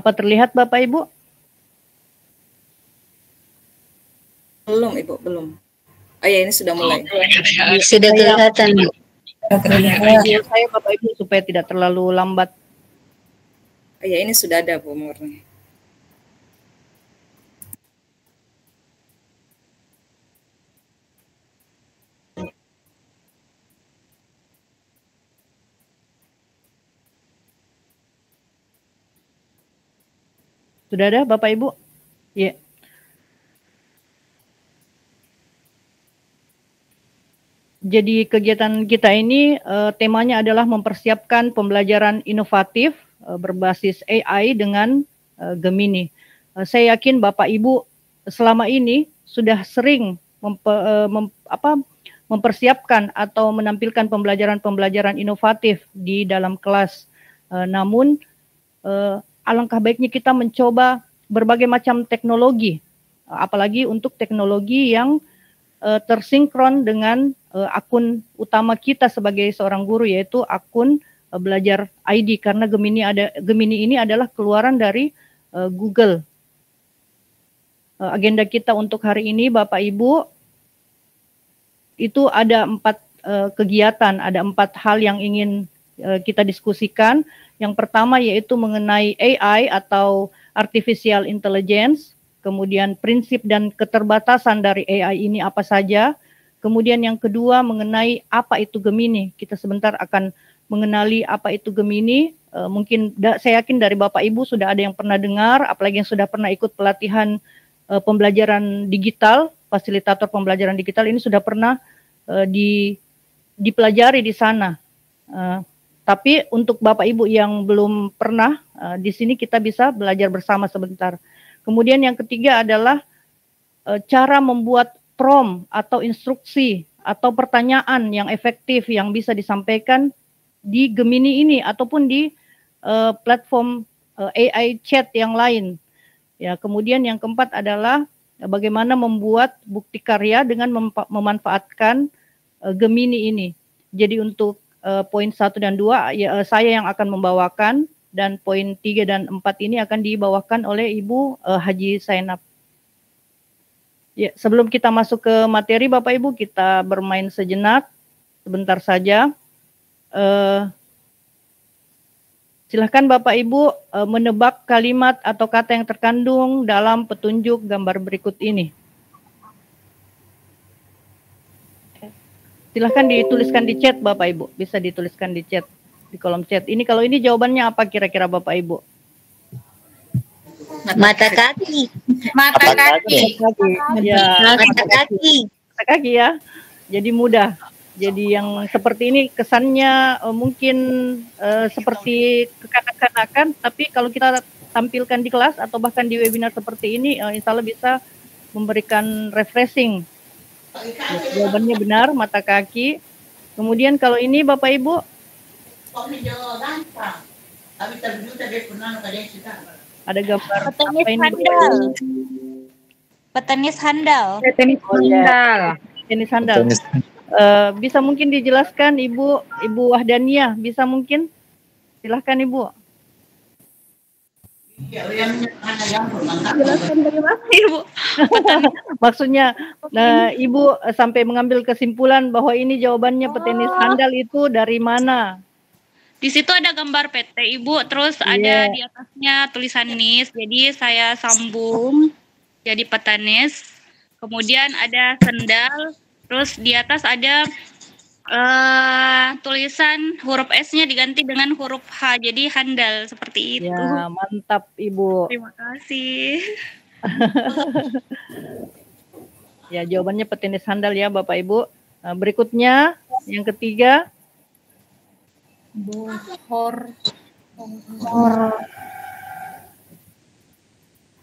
Apa terlihat Bapak Ibu? Belum Ibu, belum. Oh ya, ini sudah mulai. Sudah kelihatan. Video saya Bapak Ibu supaya tidak terlalu lambat. Oh ya, ini sudah ada Bu Murni. Sudah ada Bapak Ibu? Ya. Jadi kegiatan kita ini temanya adalah mempersiapkan pembelajaran inovatif berbasis AI dengan Gemini. Saya yakin Bapak Ibu selama ini sudah sering mempersiapkan atau menampilkan pembelajaran-pembelajaran inovatif di dalam kelas. Namun alangkah baiknya kita mencoba berbagai macam teknologi, apalagi untuk teknologi yang tersinkron dengan akun utama kita sebagai seorang guru, yaitu akun belajar ID, karena Gemini ini adalah keluaran dari Google. Agenda kita untuk hari ini Bapak Ibu itu ada 4 kegiatan, ada 4 hal yang ingin kita diskusikan. Yang pertama yaitu mengenai AI atau Artificial Intelligence, kemudian prinsip dan keterbatasan dari AI ini apa saja. Kemudian yang kedua mengenai apa itu Gemini. Kita sebentar akan mengenali apa itu Gemini. Mungkin saya yakin dari Bapak Ibu sudah ada yang pernah dengar, apalagi yang sudah pernah ikut pelatihan pembelajaran digital, fasilitator pembelajaran digital ini sudah pernah dipelajari di sana. Tapi untuk Bapak Ibu yang belum pernah, di sini kita bisa belajar bersama sebentar. Kemudian yang ketiga adalah cara membuat prompt atau instruksi atau pertanyaan yang efektif yang bisa disampaikan di Gemini ini ataupun di platform AI chat yang lain. Ya, kemudian yang keempat adalah bagaimana membuat bukti karya dengan memanfaatkan Gemini ini. Jadi untuk poin 1 dan 2 ya, saya yang akan membawakan, dan poin 3 dan 4 ini akan dibawakan oleh Ibu Haji Zainab. Ya, sebelum kita masuk ke materi Bapak Ibu, kita bermain sejenak, sebentar saja. Silahkan Bapak Ibu menebak kalimat atau kata yang terkandung dalam petunjuk gambar berikut ini. Silahkan dituliskan di chat Bapak Ibu, bisa dituliskan di chat, di kolom chat. Ini kalau ini jawabannya apa kira-kira Bapak Ibu? Mata kaki. Mata kaki. Ya, Mata kaki. mata kaki ya. Jadi mudah. Jadi yang seperti ini kesannya mungkin seperti kekanak-kanakan, tapi kalau kita tampilkan di kelas atau bahkan di webinar seperti ini, insya Allah bisa memberikan refreshing. Jawabannya benar, mata kaki. Kemudian kalau ini Bapak Ibu, ada gambar apa ini? Petenis handal. Petenis handal. Bisa mungkin dijelaskan Ibu Wahdaniah, bisa mungkin? Silahkan Ibu. Jelaskan bagaimana Ibu? Maksudnya Ibu sampai mengambil kesimpulan bahwa ini jawabannya petenis handal itu dari mana? Di situ ada gambar PT Ibu, terus ada di atasnya tulisan NIS. Jadi saya sambung jadi petenis. Kemudian ada sendal, terus di atas ada tulisan huruf S-nya diganti dengan huruf H, jadi handal seperti itu. Ya, mantap Ibu. Terima kasih. Ya, jawabannya petenis handal ya Bapak Ibu. Berikutnya yang ketiga.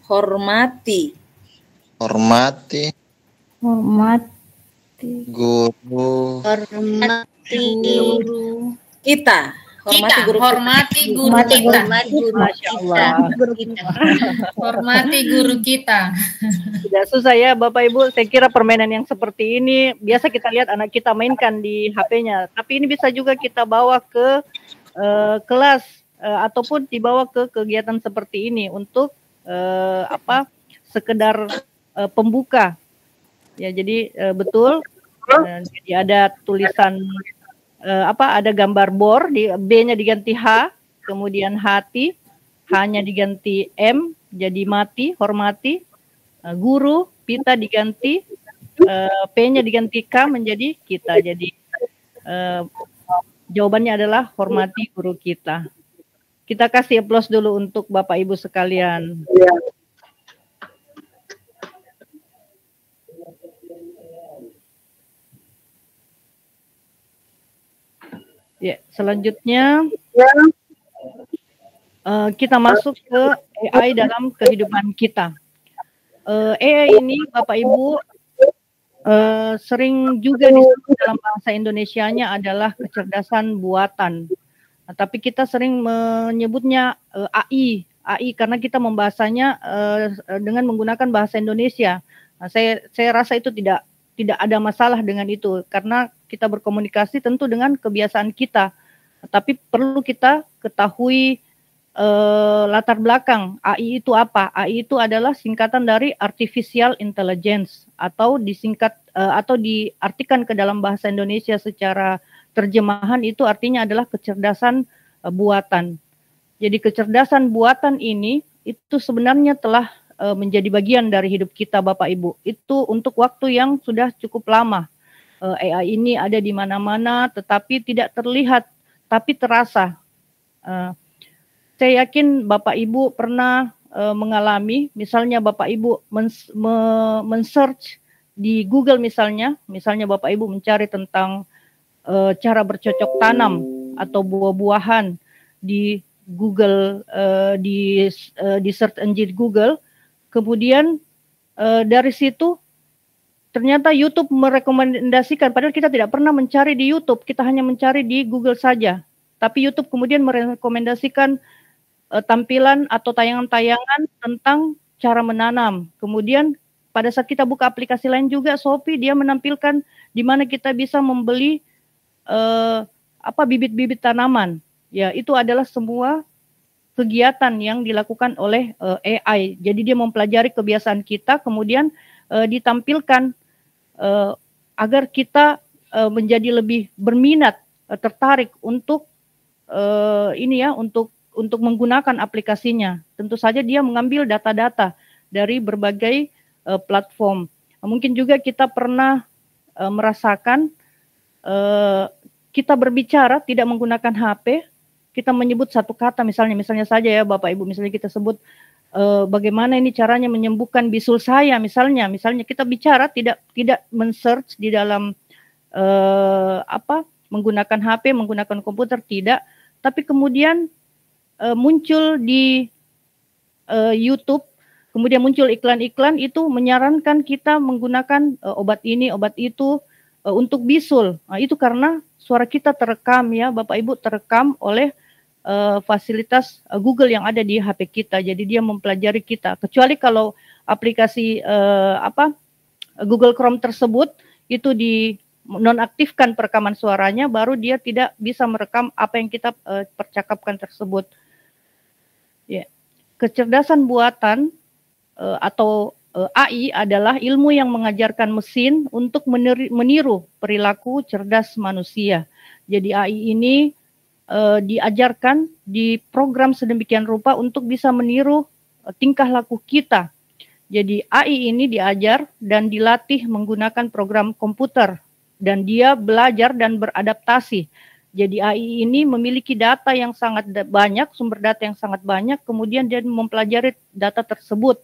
Hormati. Guru. Hormati guru Kita. Hormati guru kita. Masya Allah. Hormati guru kita. Tidak susah ya Bapak Ibu, saya kira permainan yang seperti ini biasa kita lihat anak kita mainkan di HP-nya, tapi ini bisa juga kita bawa ke kelas ataupun dibawa ke kegiatan seperti ini untuk sekedar pembuka. Ya, jadi betul. Jadi ada tulisan ada gambar bor, di B-nya diganti H, kemudian hati, H-nya diganti M, jadi mati, hormati. Guru, pita diganti, P-nya diganti K menjadi kita. Jadi jawabannya adalah hormati guru kita. Kita kasih aplaus dulu untuk Bapak Ibu sekalian. Ya, selanjutnya kita masuk ke AI dalam kehidupan kita. AI ini Bapak Ibu sering juga disebut dalam bahasa Indonesianya adalah kecerdasan buatan. Tapi kita sering menyebutnya AI karena kita membahasanya dengan menggunakan bahasa Indonesia. Saya rasa itu tidak ada masalah dengan itu karena kita berkomunikasi tentu dengan kebiasaan kita. Tapi perlu kita ketahui latar belakang AI itu apa? AI itu adalah singkatan dari artificial intelligence atau disingkat atau diartikan ke dalam bahasa Indonesia secara terjemahan itu artinya adalah kecerdasan buatan. Jadi kecerdasan buatan ini itu sebenarnya telah menjadi bagian dari hidup kita Bapak Ibu. Itu untuk waktu yang sudah cukup lama. AI ini ada di mana-mana tetapi tidak terlihat tapi terasa. Saya yakin Bapak Ibu pernah mengalami, misalnya Bapak Ibu men-search di Google misalnya Bapak Ibu mencari tentang cara bercocok tanam atau buah-buahan di Google, di search engine Google, kemudian dari situ ternyata YouTube merekomendasikan, padahal kita tidak pernah mencari di YouTube, kita hanya mencari di Google saja, tapi YouTube kemudian merekomendasikan tampilan atau tayangan-tayangan tentang cara menanam. Kemudian pada saat kita buka aplikasi lain juga, Shopee, dia menampilkan di mana kita bisa membeli bibit-bibit tanaman. Ya, itu adalah semua kegiatan yang dilakukan oleh AI. Jadi dia mempelajari kebiasaan kita, kemudian ditampilkan agar kita menjadi lebih berminat, tertarik untuk untuk menggunakan aplikasinya. Tentu saja dia mengambil data-data dari berbagai platform. Mungkin juga kita pernah merasakan kita berbicara tidak menggunakan HP, kita menyebut satu kata misalnya saja ya Bapak Ibu, misalnya kita sebut bagaimana ini caranya menyembuhkan bisul saya misalnya kita bicara tidak men-search di dalam menggunakan HP, menggunakan komputer, tidak, tapi kemudian muncul di YouTube, kemudian muncul iklan-iklan itu menyarankan kita menggunakan obat ini, obat itu untuk bisul. Nah, itu karena suara kita terekam ya Bapak Ibu, terekam oleh fasilitas Google yang ada di HP kita. Jadi dia mempelajari kita. Kecuali kalau aplikasi Google Chrome tersebut itu nonaktifkan perekaman suaranya, baru dia tidak bisa merekam apa yang kita percakapkan tersebut. Ya. Kecerdasan buatan atau AI adalah ilmu yang mengajarkan mesin untuk meniru perilaku cerdas manusia. Jadi AI ini diajarkan, diprogram sedemikian rupa untuk bisa meniru tingkah laku kita. Jadi AI ini diajar dan dilatih menggunakan program komputer dan dia belajar dan beradaptasi. Jadi AI ini memiliki data yang sangat banyak, sumber data yang sangat banyak, kemudian dia mempelajari data tersebut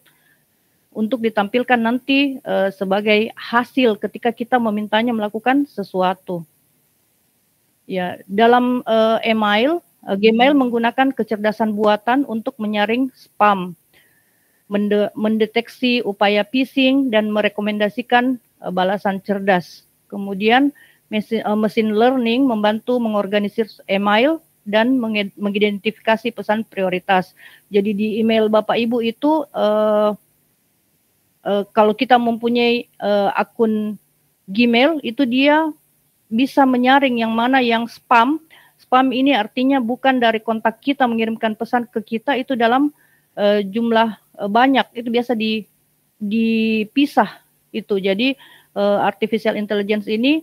untuk ditampilkan nanti sebagai hasil ketika kita memintanya melakukan sesuatu. Ya, dalam Gmail menggunakan kecerdasan buatan untuk menyaring spam, mendeteksi upaya phishing dan merekomendasikan balasan cerdas. Kemudian mesin learning membantu mengorganisir email dan mengidentifikasi pesan prioritas. Jadi di email Bapak Ibu itu kalau kita mempunyai akun Gmail itu dia bisa menyaring yang mana yang spam Spam ini artinya bukan dari kontak kita mengirimkan pesan ke kita itu dalam jumlah banyak, itu biasa dipisah itu. Jadi artificial intelligence ini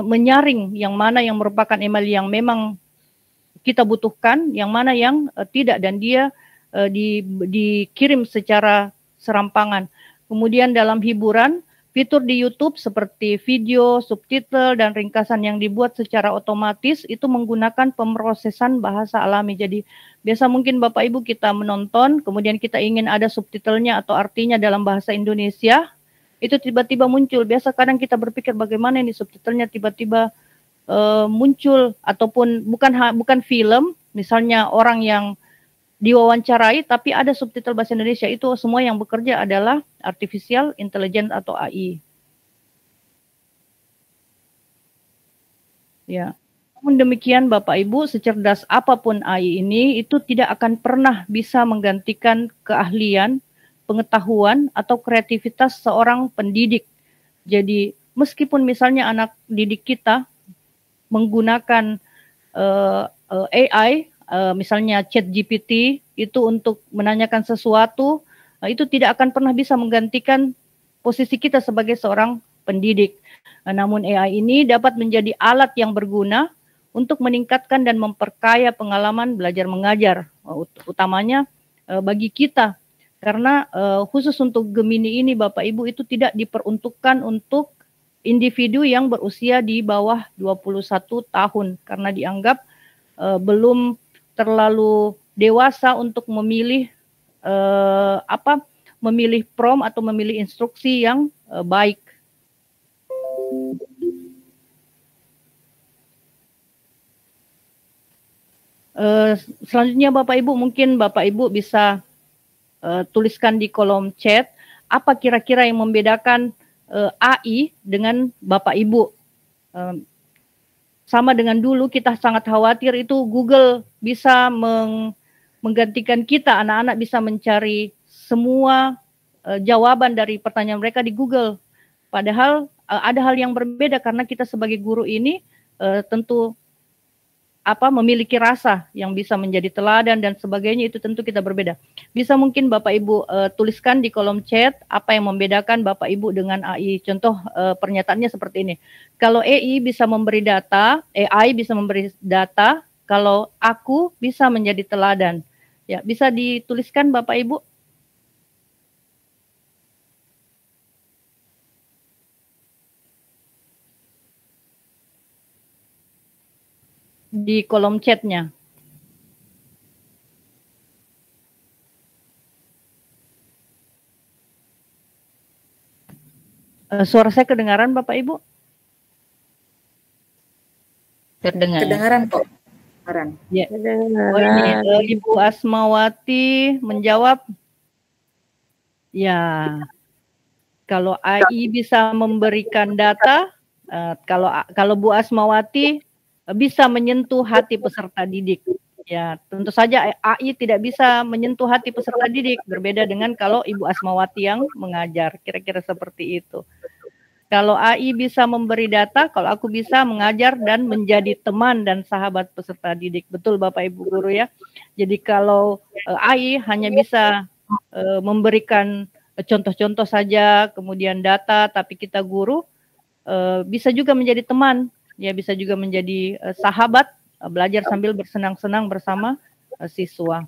menyaring yang mana yang merupakan email yang memang kita butuhkan, yang mana yang tidak, dan dia dikirim secara serampangan. Kemudian dalam hiburan, fitur di YouTube seperti video, subtitle, dan ringkasan yang dibuat secara otomatis itu menggunakan pemrosesan bahasa alami. Jadi biasa mungkin Bapak Ibu kita menonton, kemudian kita ingin ada subtitlenya atau artinya dalam bahasa Indonesia, itu tiba-tiba muncul. Biasa kadang kita berpikir bagaimana ini subtitlenya tiba-tiba muncul, ataupun bukan film, misalnya orang yang diwawancarai tapi ada subtitle bahasa Indonesia, itu semua yang bekerja adalah artificial intelligence atau AI. Ya. Namun demikian Bapak Ibu, secerdas apapun AI ini itu tidak akan pernah bisa menggantikan keahlian, pengetahuan atau kreativitas seorang pendidik. Jadi meskipun misalnya anak didik kita menggunakan AI, misalnya ChatGPT itu untuk menanyakan sesuatu, itu tidak akan pernah bisa menggantikan posisi kita sebagai seorang pendidik. Namun AI ini dapat menjadi alat yang berguna untuk meningkatkan dan memperkaya pengalaman belajar mengajar, utamanya bagi kita. Karena khusus untuk Gemini ini Bapak Ibu itu tidak diperuntukkan untuk individu yang berusia di bawah 21 tahun karena dianggap belum terlalu dewasa untuk memilih memilih prompt atau memilih instruksi yang baik. Selanjutnya Bapak Ibu, mungkin Bapak Ibu bisa tuliskan di kolom chat apa kira-kira yang membedakan AI dengan Bapak Ibu. Sama dengan dulu kita sangat khawatir itu Google bisa menggantikan kita, anak-anak bisa mencari semua jawaban dari pertanyaan mereka di Google. Padahal ada hal yang berbeda karena kita sebagai guru ini tentu memiliki rasa yang bisa menjadi teladan dan sebagainya, itu tentu kita berbeda. Bisa mungkin Bapak Ibu tuliskan di kolom chat apa yang membedakan Bapak Ibu dengan AI. Contoh pernyataannya seperti ini. Kalau AI bisa memberi data, kalau aku bisa menjadi teladan. Ya, bisa dituliskan Bapak Ibu. Di kolom chatnya. Suara saya kedengaran Bapak Ibu? Kedengaran kok. Kedengaran. Ya. Oh, ini Ibu Asmawati menjawab. Ya. Kalau AI bisa memberikan data, kalau Bu Asmawati bisa menyentuh hati peserta didik. Ya, tentu saja AI tidak bisa menyentuh hati peserta didik, berbeda dengan kalau Ibu Asmawati yang mengajar, kira-kira seperti itu. Kalau AI bisa memberi data, kalau aku bisa mengajar dan menjadi teman dan sahabat peserta didik. Betul Bapak Ibu guru ya. Jadi kalau AI hanya bisa memberikan contoh-contoh saja, kemudian data, tapi kita guru bisa juga menjadi teman. Ya, bisa juga menjadi sahabat, belajar sambil bersenang-senang bersama siswa.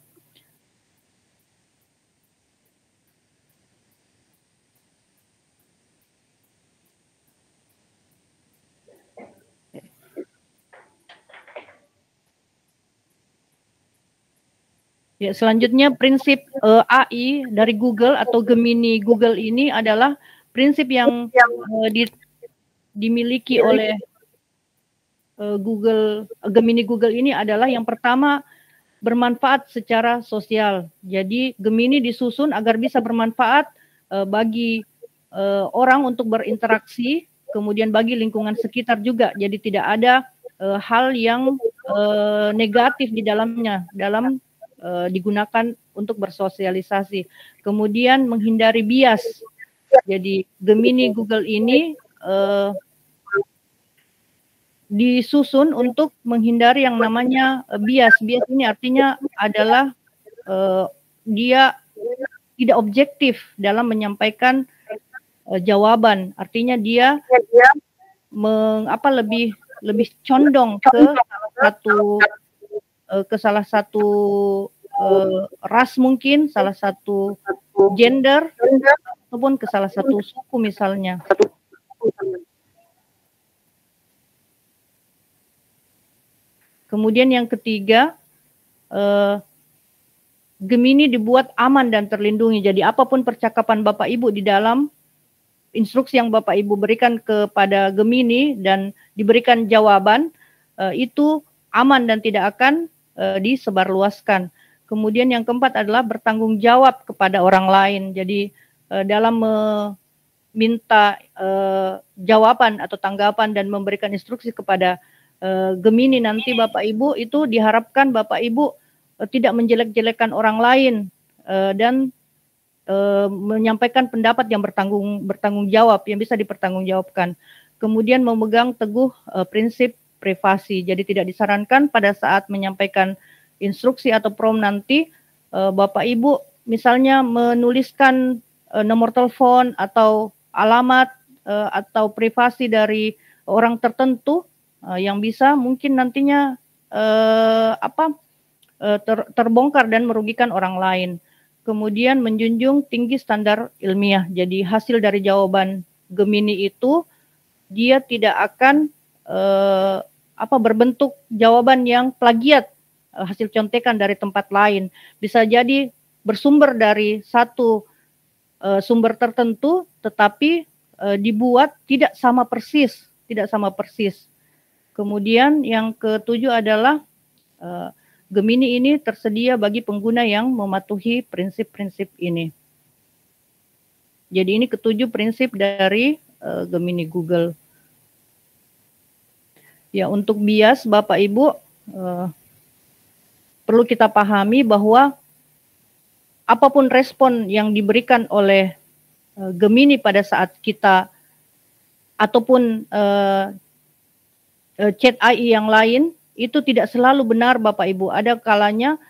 Ya, selanjutnya prinsip AI dari Google atau Gemini Google ini adalah prinsip yang dimiliki oleh Gemini Google ini adalah yang pertama bermanfaat secara sosial. Jadi Gemini disusun agar bisa bermanfaat bagi orang untuk berinteraksi, kemudian bagi lingkungan sekitar juga. Jadi tidak ada hal yang negatif di dalamnya dalam digunakan untuk bersosialisasi. Kemudian menghindari bias. Jadi Gemini Google ini disusun untuk menghindari yang namanya bias. Bias ini artinya adalah dia tidak objektif dalam menyampaikan jawaban. Artinya dia lebih condong ke salah satu ras mungkin, salah satu gender, ataupun ke salah satu suku misalnya. Kemudian yang ketiga, Gemini dibuat aman dan terlindungi. Jadi apapun percakapan Bapak Ibu di dalam instruksi yang Bapak Ibu berikan kepada Gemini dan diberikan jawaban, itu aman dan tidak akan disebarluaskan. Kemudian yang keempat adalah bertanggung jawab kepada orang lain. Jadi dalam meminta jawaban atau tanggapan dan memberikan instruksi kepada Gemini nanti Bapak Ibu, itu diharapkan Bapak Ibu tidak menjelek-jelekan orang lain dan menyampaikan pendapat yang bertanggung jawab, yang bisa dipertanggungjawabkan. Kemudian memegang teguh prinsip privasi. Jadi tidak disarankan pada saat menyampaikan instruksi atau prompt nanti Bapak Ibu misalnya menuliskan nomor telepon atau alamat atau privasi dari orang tertentu yang bisa mungkin nantinya terbongkar dan merugikan orang lain. Kemudian menjunjung tinggi standar ilmiah. Jadi hasil dari jawaban Gemini itu dia tidak akan berbentuk jawaban yang plagiat, hasil contekan dari tempat lain. Bisa jadi bersumber dari satu sumber tertentu, tetapi dibuat tidak sama persis. Kemudian yang ketujuh adalah Gemini ini tersedia bagi pengguna yang mematuhi prinsip-prinsip ini. Jadi ini ketujuh prinsip dari Gemini Google. Ya, untuk bias Bapak Ibu perlu kita pahami bahwa apapun respon yang diberikan oleh Gemini pada saat kita ataupun chat AI yang lain itu tidak selalu benar Bapak Ibu. Ada kalanya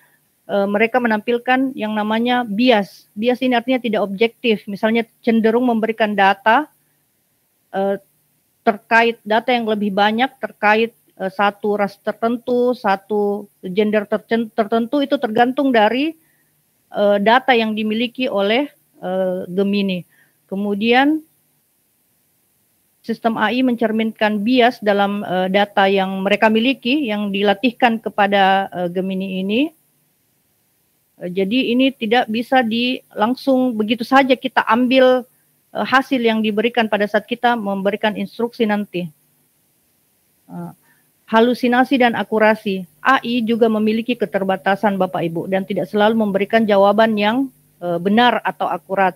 mereka menampilkan yang namanya bias. Bias ini artinya tidak objektif. Misalnya cenderung memberikan data terkait data yang lebih banyak terkait satu ras tertentu, satu gender tertentu, itu tergantung dari data yang dimiliki oleh Gemini. Kemudian sistem AI mencerminkan bias dalam data yang mereka miliki, yang dilatihkan kepada Gemini ini. Jadi ini tidak bisa langsung begitu saja kita ambil hasil yang diberikan pada saat kita memberikan instruksi nanti. Halusinasi dan akurasi. AI juga memiliki keterbatasan Bapak Ibu dan tidak selalu memberikan jawaban yang benar atau akurat.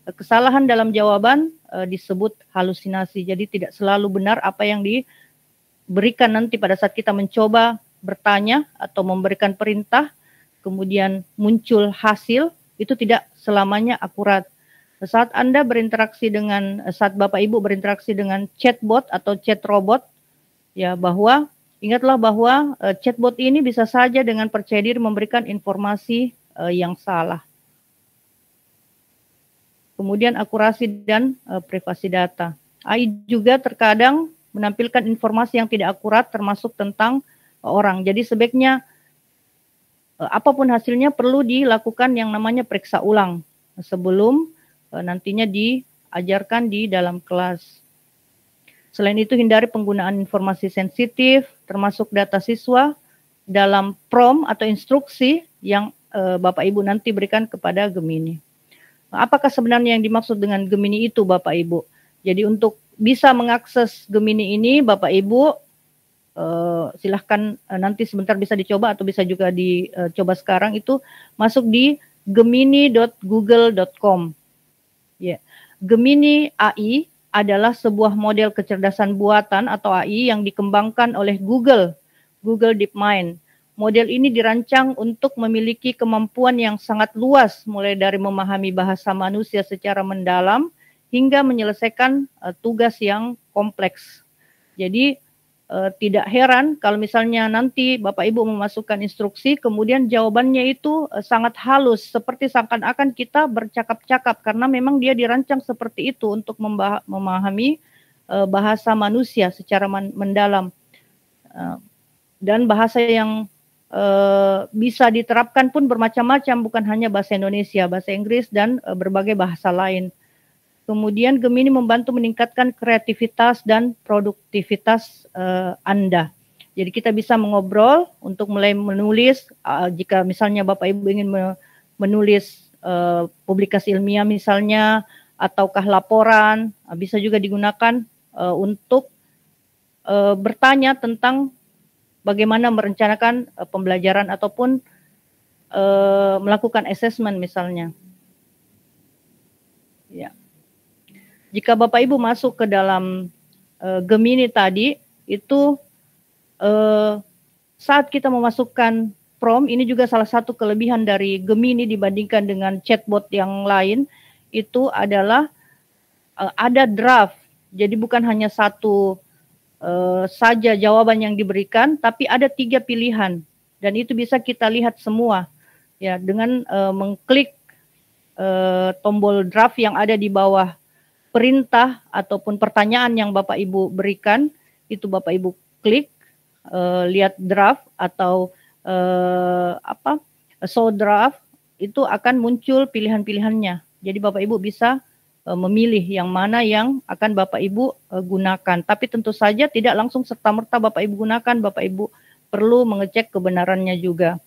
Kesalahan dalam jawaban disebut halusinasi. Jadi tidak selalu benar apa yang diberikan nanti pada saat kita mencoba bertanya atau memberikan perintah, kemudian muncul hasil, itu tidak selamanya akurat. Saat Bapak Ibu berinteraksi dengan chatbot atau chat robot, ya ingatlah bahwa chatbot ini bisa saja dengan percaya diri memberikan informasi yang salah. Kemudian akurasi dan privasi data. AI juga terkadang menampilkan informasi yang tidak akurat termasuk tentang orang. Jadi sebaiknya apapun hasilnya perlu dilakukan yang namanya periksa ulang sebelum nantinya diajarkan di dalam kelas. Selain itu hindari penggunaan informasi sensitif termasuk data siswa dalam prompt atau instruksi yang Bapak Ibu nanti berikan kepada Gemini. Apakah sebenarnya yang dimaksud dengan Gemini itu Bapak Ibu? Jadi untuk bisa mengakses Gemini ini Bapak Ibu silahkan nanti sebentar bisa dicoba atau bisa juga dicoba sekarang, itu masuk di gemini.google.com. Ya. Gemini AI adalah sebuah model kecerdasan buatan atau AI yang dikembangkan oleh Google DeepMind. Model ini dirancang untuk memiliki kemampuan yang sangat luas, mulai dari memahami bahasa manusia secara mendalam hingga menyelesaikan tugas yang kompleks. Jadi tidak heran kalau misalnya nanti Bapak Ibu memasukkan instruksi, kemudian jawabannya itu sangat halus, seperti seakan-akan kita bercakap-cakap, karena memang dia dirancang seperti itu untuk memahami bahasa manusia secara mendalam. Dan bahasa yang bisa diterapkan pun bermacam-macam, bukan hanya bahasa Indonesia, bahasa Inggris, dan berbagai bahasa lain. Kemudian Gemini membantu meningkatkan kreativitas dan produktivitas Anda. Jadi kita bisa mengobrol untuk mulai menulis, jika misalnya Bapak Ibu ingin menulis publikasi ilmiah misalnya, ataukah laporan, bisa juga digunakan untuk bertanya tentang bagaimana merencanakan pembelajaran ataupun melakukan assessment misalnya. Ya. Jika Bapak Ibu masuk ke dalam Gemini tadi, itu saat kita memasukkan prompt, ini juga salah satu kelebihan dari Gemini dibandingkan dengan chatbot yang lain, itu adalah ada draft. Jadi bukan hanya satu saja jawaban yang diberikan, tapi ada 3 pilihan, dan itu bisa kita lihat semua ya dengan mengklik tombol draft yang ada di bawah perintah ataupun pertanyaan yang Bapak Ibu berikan. Itu Bapak Ibu klik, lihat draft atau show draft, itu akan muncul pilihan-pilihannya. Jadi Bapak Ibu bisa memilih yang mana yang akan Bapak Ibu gunakan. Tapi tentu saja tidak langsung serta-merta Bapak Ibu gunakan, Bapak Ibu perlu mengecek kebenarannya juga.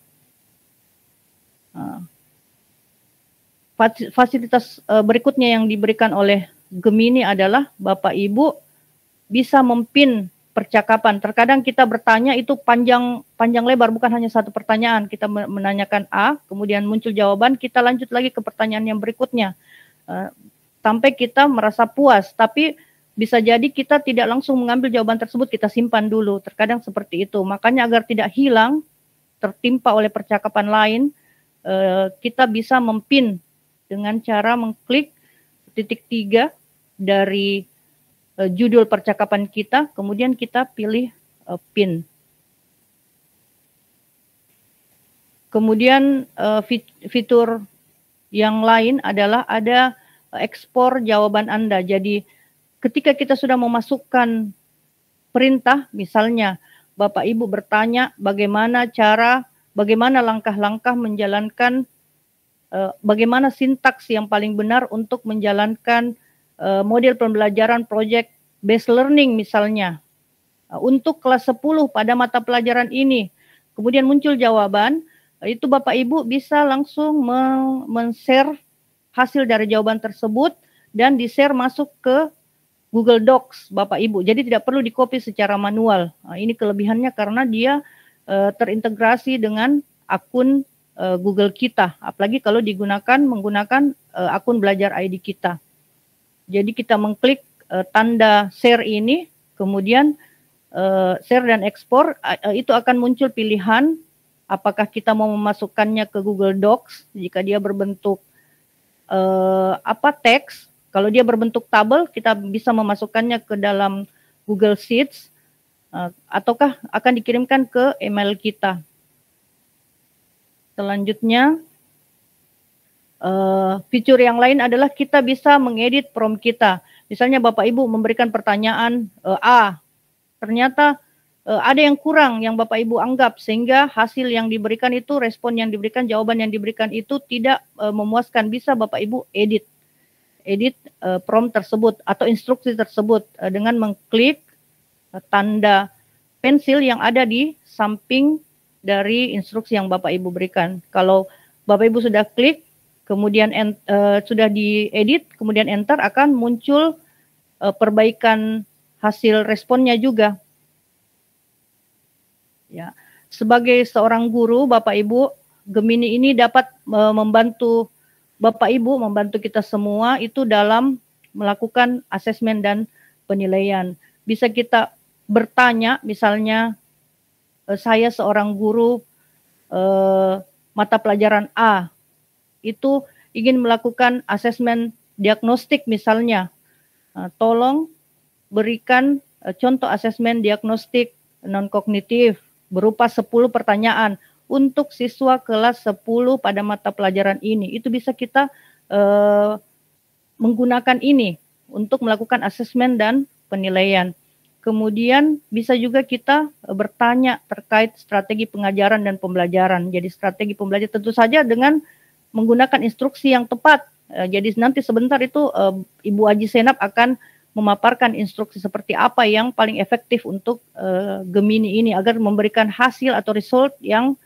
Fasilitas berikutnya yang diberikan oleh Gemini adalah Bapak Ibu bisa mempin percakapan. Terkadang kita bertanya itu panjang lebar, bukan hanya satu pertanyaan. Kita menanyakan A, kemudian muncul jawaban, kita lanjut lagi ke pertanyaan yang berikutnya. Sampai kita merasa puas, tapi bisa jadi kita tidak langsung mengambil jawaban tersebut, kita simpan dulu. Terkadang seperti itu. Makanya agar tidak hilang, tertimpa oleh percakapan lain, kita bisa mempin dengan cara mengklik titik 3 dari judul percakapan kita, kemudian kita pilih pin. Kemudian fitur yang lain adalah ada ekspor jawaban Anda. Jadi ketika kita sudah memasukkan perintah, misalnya Bapak Ibu bertanya bagaimana langkah-langkah menjalankan, bagaimana sintaks yang paling benar untuk menjalankan model pembelajaran project based learning misalnya. Untuk kelas 10 pada mata pelajaran ini, kemudian muncul jawaban, itu Bapak Ibu bisa langsung men-share hasil dari jawaban tersebut dan di-share masuk ke Google Docs Bapak Ibu. Jadi tidak perlu di-copy secara manual. Ini kelebihannya karena dia terintegrasi dengan akun Google kita, apalagi kalau menggunakan akun Belajar ID kita. Jadi kita mengklik tanda share ini, kemudian share dan ekspor, itu akan muncul pilihan apakah kita mau memasukkannya ke Google Docs jika dia berbentuk teks. Kalau dia berbentuk tabel, kita bisa memasukkannya ke dalam Google Sheets, ataukah akan dikirimkan ke email kita. Selanjutnya, fitur yang lain adalah kita bisa mengedit prompt kita. Misalnya Bapak Ibu memberikan pertanyaan A, ternyata ada yang kurang yang Bapak Ibu anggap, sehingga hasil yang diberikan itu, respon yang diberikan, jawaban yang diberikan itu tidak memuaskan. Bisa Bapak Ibu edit prompt tersebut atau instruksi tersebut dengan mengklik tanda pensil yang ada di samping dari instruksi yang Bapak Ibu berikan. Kalau Bapak Ibu sudah klik, kemudian sudah diedit, kemudian enter, akan muncul perbaikan hasil responnya juga. Ya, sebagai seorang guru, Bapak Ibu, Gemini ini dapat membantu Bapak Ibu, membantu kita semua itu dalam melakukan asesmen dan penilaian. Bisa kita bertanya, misalnya saya seorang guru mata pelajaran A, itu ingin melakukan asesmen diagnostik misalnya, tolong berikan contoh asesmen diagnostik non-kognitif berupa 10 pertanyaan untuk siswa kelas 10 pada mata pelajaran ini. Itu bisa kita menggunakan ini untuk melakukan asesmen dan penilaian. Kemudian bisa juga kita bertanya terkait strategi pengajaran dan pembelajaran. Jadi strategi pembelajaran tentu saja dengan menggunakan instruksi yang tepat. Jadi nanti sebentar itu Ibu Haji Senap akan memaparkan instruksi seperti apa yang paling efektif untuk Gemini ini agar memberikan hasil atau result yang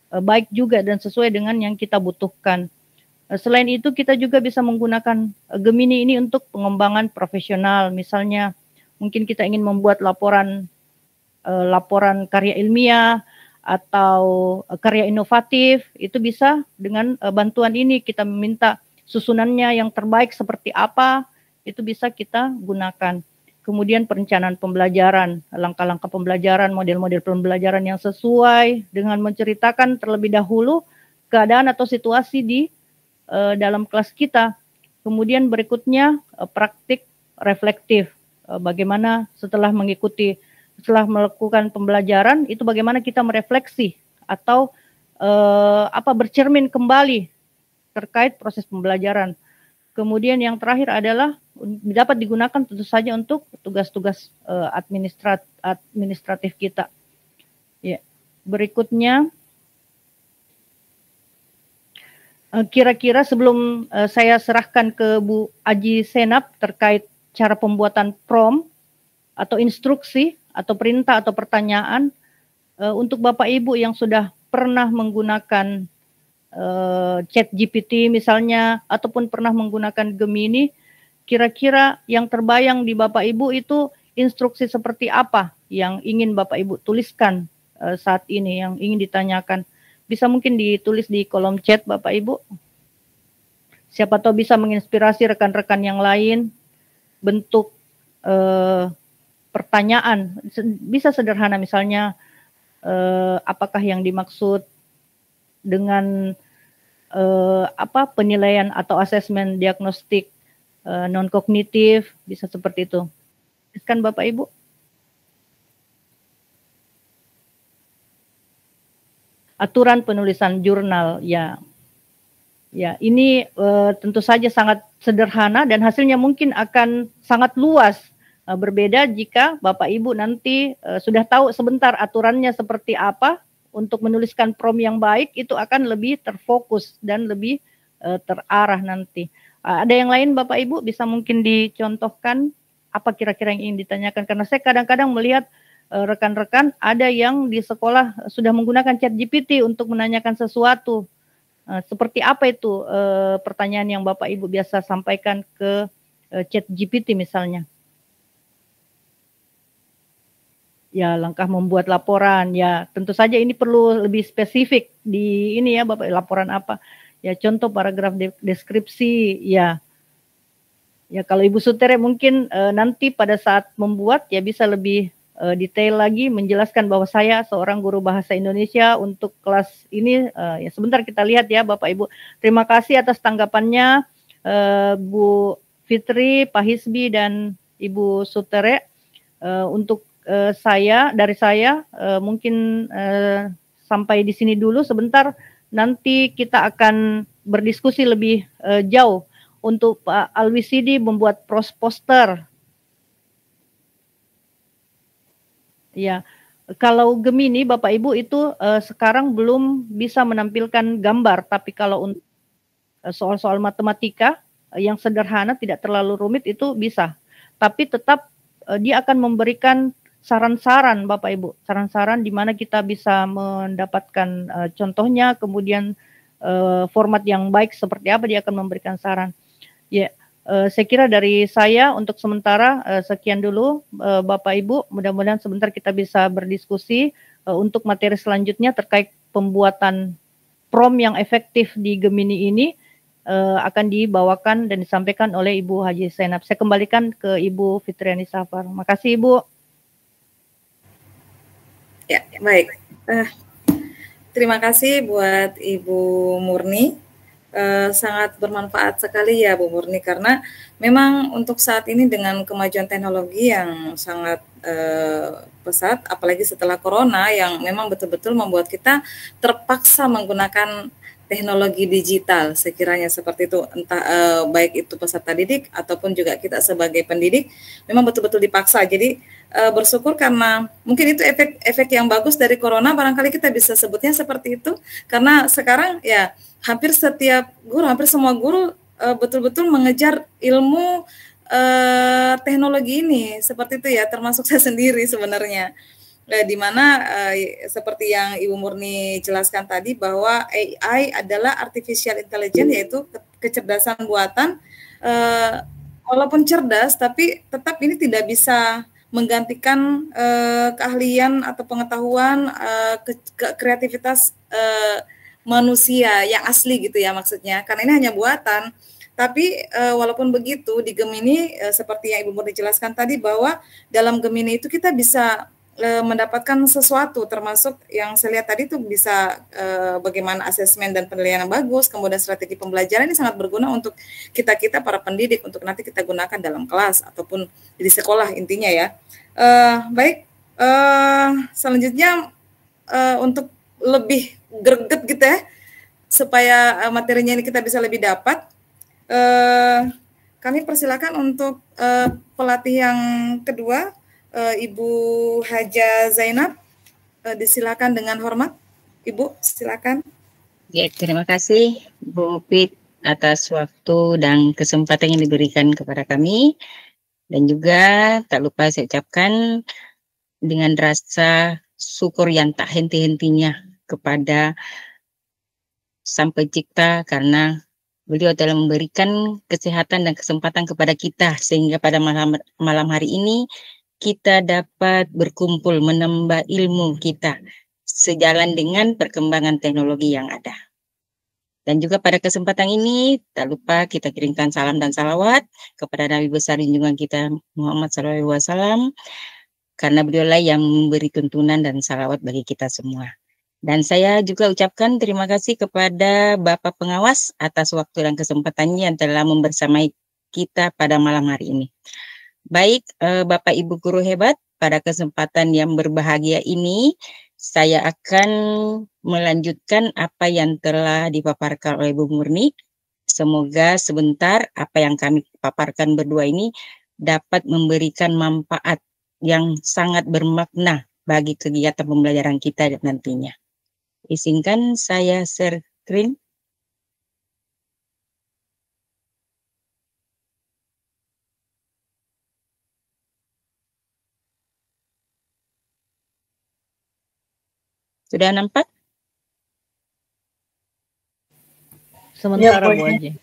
baik juga dan sesuai dengan yang kita butuhkan. Selain itu kita juga bisa menggunakan Gemini ini untuk pengembangan profesional. Misalnya mungkin kita ingin membuat laporan karya ilmiah atau karya inovatif, itu bisa dengan bantuan ini kita meminta susunannya yang terbaik seperti apa, itu bisa kita gunakan. Kemudian perencanaan pembelajaran, langkah-langkah pembelajaran, model-model pembelajaran yang sesuai dengan menceritakan terlebih dahulu keadaan atau situasi di dalam kelas kita. Kemudian berikutnya praktik reflektif, bagaimana setelah melakukan pembelajaran itu bagaimana kita merefleksi atau bercermin kembali terkait proses pembelajaran. Kemudian yang terakhir adalah dapat digunakan tentu saja untuk tugas-tugas administratif kita. Ya. Berikutnya, kira-kira sebelum saya serahkan ke Bu Haji Senap terkait cara pembuatan prompt atau instruksi atau perintah atau pertanyaan, untuk Bapak Ibu yang sudah pernah menggunakan ChatGPT misalnya ataupun pernah menggunakan Gemini, kira-kira yang terbayang di Bapak Ibu itu instruksi seperti apa yang ingin Bapak Ibu tuliskan saat ini, yang ingin ditanyakan. Bisa mungkin ditulis di kolom chat Bapak Ibu. Siapa tahu bisa menginspirasi rekan-rekan yang lain. Bentuk pertanyaan bisa sederhana, misalnya apakah yang dimaksud dengan penilaian atau asesmen diagnostik non kognitif, bisa seperti itu. Kan Bapak Ibu? Aturan penulisan jurnal, ya ini tentu saja sangat sederhana dan hasilnya mungkin akan sangat luas. Berbeda jika Bapak Ibu nanti sudah tahu sebentar aturannya seperti apa, untuk menuliskan prompt yang baik itu akan lebih terfokus dan lebih terarah nanti. Ada yang lain Bapak Ibu bisa mungkin dicontohkan apa kira-kira yang ingin ditanyakan, karena saya kadang-kadang melihat rekan-rekan ada yang di sekolah sudah menggunakan ChatGPT untuk menanyakan sesuatu. Seperti apa itu pertanyaan yang Bapak Ibu biasa sampaikan ke ChatGPT misalnya? Ya, langkah membuat laporan, ya tentu saja ini perlu lebih spesifik di ini ya Bapak, laporan apa? Ya contoh paragraf deskripsi, ya kalau Ibu Sutere mungkin nanti pada saat membuat ya bisa lebih detail lagi menjelaskan bahwa saya seorang guru bahasa Indonesia untuk kelas ini. Ya sebentar kita lihat ya Bapak Ibu. Terima kasih atas tanggapannya Bu Fitri, Pak Hisbi dan Ibu Sutere. Untuk dari saya mungkin sampai di sini dulu sebentar, nanti kita akan berdiskusi lebih jauh. Untuk Pak Alwisidi membuat poster. Ya, kalau Gemini Bapak Ibu itu sekarang belum bisa menampilkan gambar, tapi kalau untuk soal-soal matematika yang sederhana tidak terlalu rumit itu bisa. Tapi tetap dia akan memberikan saran-saran Bapak Ibu, saran-saran di mana kita bisa mendapatkan contohnya, kemudian format yang baik seperti apa dia akan memberikan saran. Ya, saya kira dari saya untuk sementara sekian dulu Bapak Ibu, mudah-mudahan sebentar kita bisa berdiskusi untuk materi selanjutnya terkait pembuatan prompt yang efektif di Gemini ini akan dibawakan dan disampaikan oleh Ibu Haji Senap. Saya kembalikan ke Ibu Fitriani Safar. Makasih Ibu. Ya, baik. Terima kasih buat Ibu Murni sangat bermanfaat sekali ya Bu Murni, karena memang untuk saat ini dengan kemajuan teknologi yang sangat pesat, apalagi setelah corona yang memang betul-betul membuat kita terpaksa menggunakan teknologi digital, sekiranya seperti itu, entah baik itu peserta didik ataupun juga kita sebagai pendidik memang betul-betul dipaksa. Jadi bersyukur karena mungkin itu efek yang bagus dari corona, barangkali kita bisa sebutnya seperti itu, karena sekarang ya hampir semua guru betul-betul mengejar ilmu teknologi ini, seperti itu ya, termasuk saya sendiri sebenarnya. Di mana seperti yang Ibu Murni jelaskan tadi bahwa AI adalah artificial intelligence, yaitu kecerdasan buatan, walaupun cerdas tapi tetap ini tidak bisa menggantikan keahlian atau pengetahuan, kreativitas manusia yang asli gitu ya maksudnya, karena ini hanya buatan. Tapi walaupun begitu di Gemini seperti yang Ibu Murni jelaskan tadi bahwa dalam Gemini itu kita bisa mendapatkan sesuatu, termasuk yang saya lihat tadi itu bisa bagaimana asesmen dan penilaian yang bagus, kemudian strategi pembelajaran ini sangat berguna untuk kita para pendidik untuk nanti kita gunakan dalam kelas ataupun di sekolah intinya ya. Baik, selanjutnya untuk lebih greget gitu ya, supaya materinya ini kita bisa lebih dapat, kami persilakan untuk pelatih yang kedua, Ibu Haja Zainab, disilakan dengan hormat. Ibu, silakan. Ya, terima kasih Bu Pit atas waktu dan kesempatan yang diberikan kepada kami. Dan juga tak lupa saya ucapkan dengan rasa syukur yang tak henti-hentinya kepada Sang Pencipta, karena beliau telah memberikan kesehatan dan kesempatan kepada kita sehingga pada malam hari ini kita dapat berkumpul menambah ilmu kita sejalan dengan perkembangan teknologi yang ada. Dan juga pada kesempatan ini tak lupa kita kirimkan salam dan salawat kepada Nabi besar junjungan kita Muhammad SAW, karena beliaulah yang memberi tuntunan dan salawat bagi kita semua. Dan saya juga ucapkan terima kasih kepada Bapak Pengawas atas waktu dan kesempatannya yang telah membersamai kita pada malam hari ini. Baik, Bapak Ibu guru hebat, pada kesempatan yang berbahagia ini saya akan melanjutkan apa yang telah dipaparkan oleh Bu Murni. Semoga sebentar apa yang kami paparkan berdua ini dapat memberikan manfaat yang sangat bermakna bagi kegiatan pembelajaran kita nantinya. Izinkan saya share screen. Sudah nampak? Sementara Bu Haji.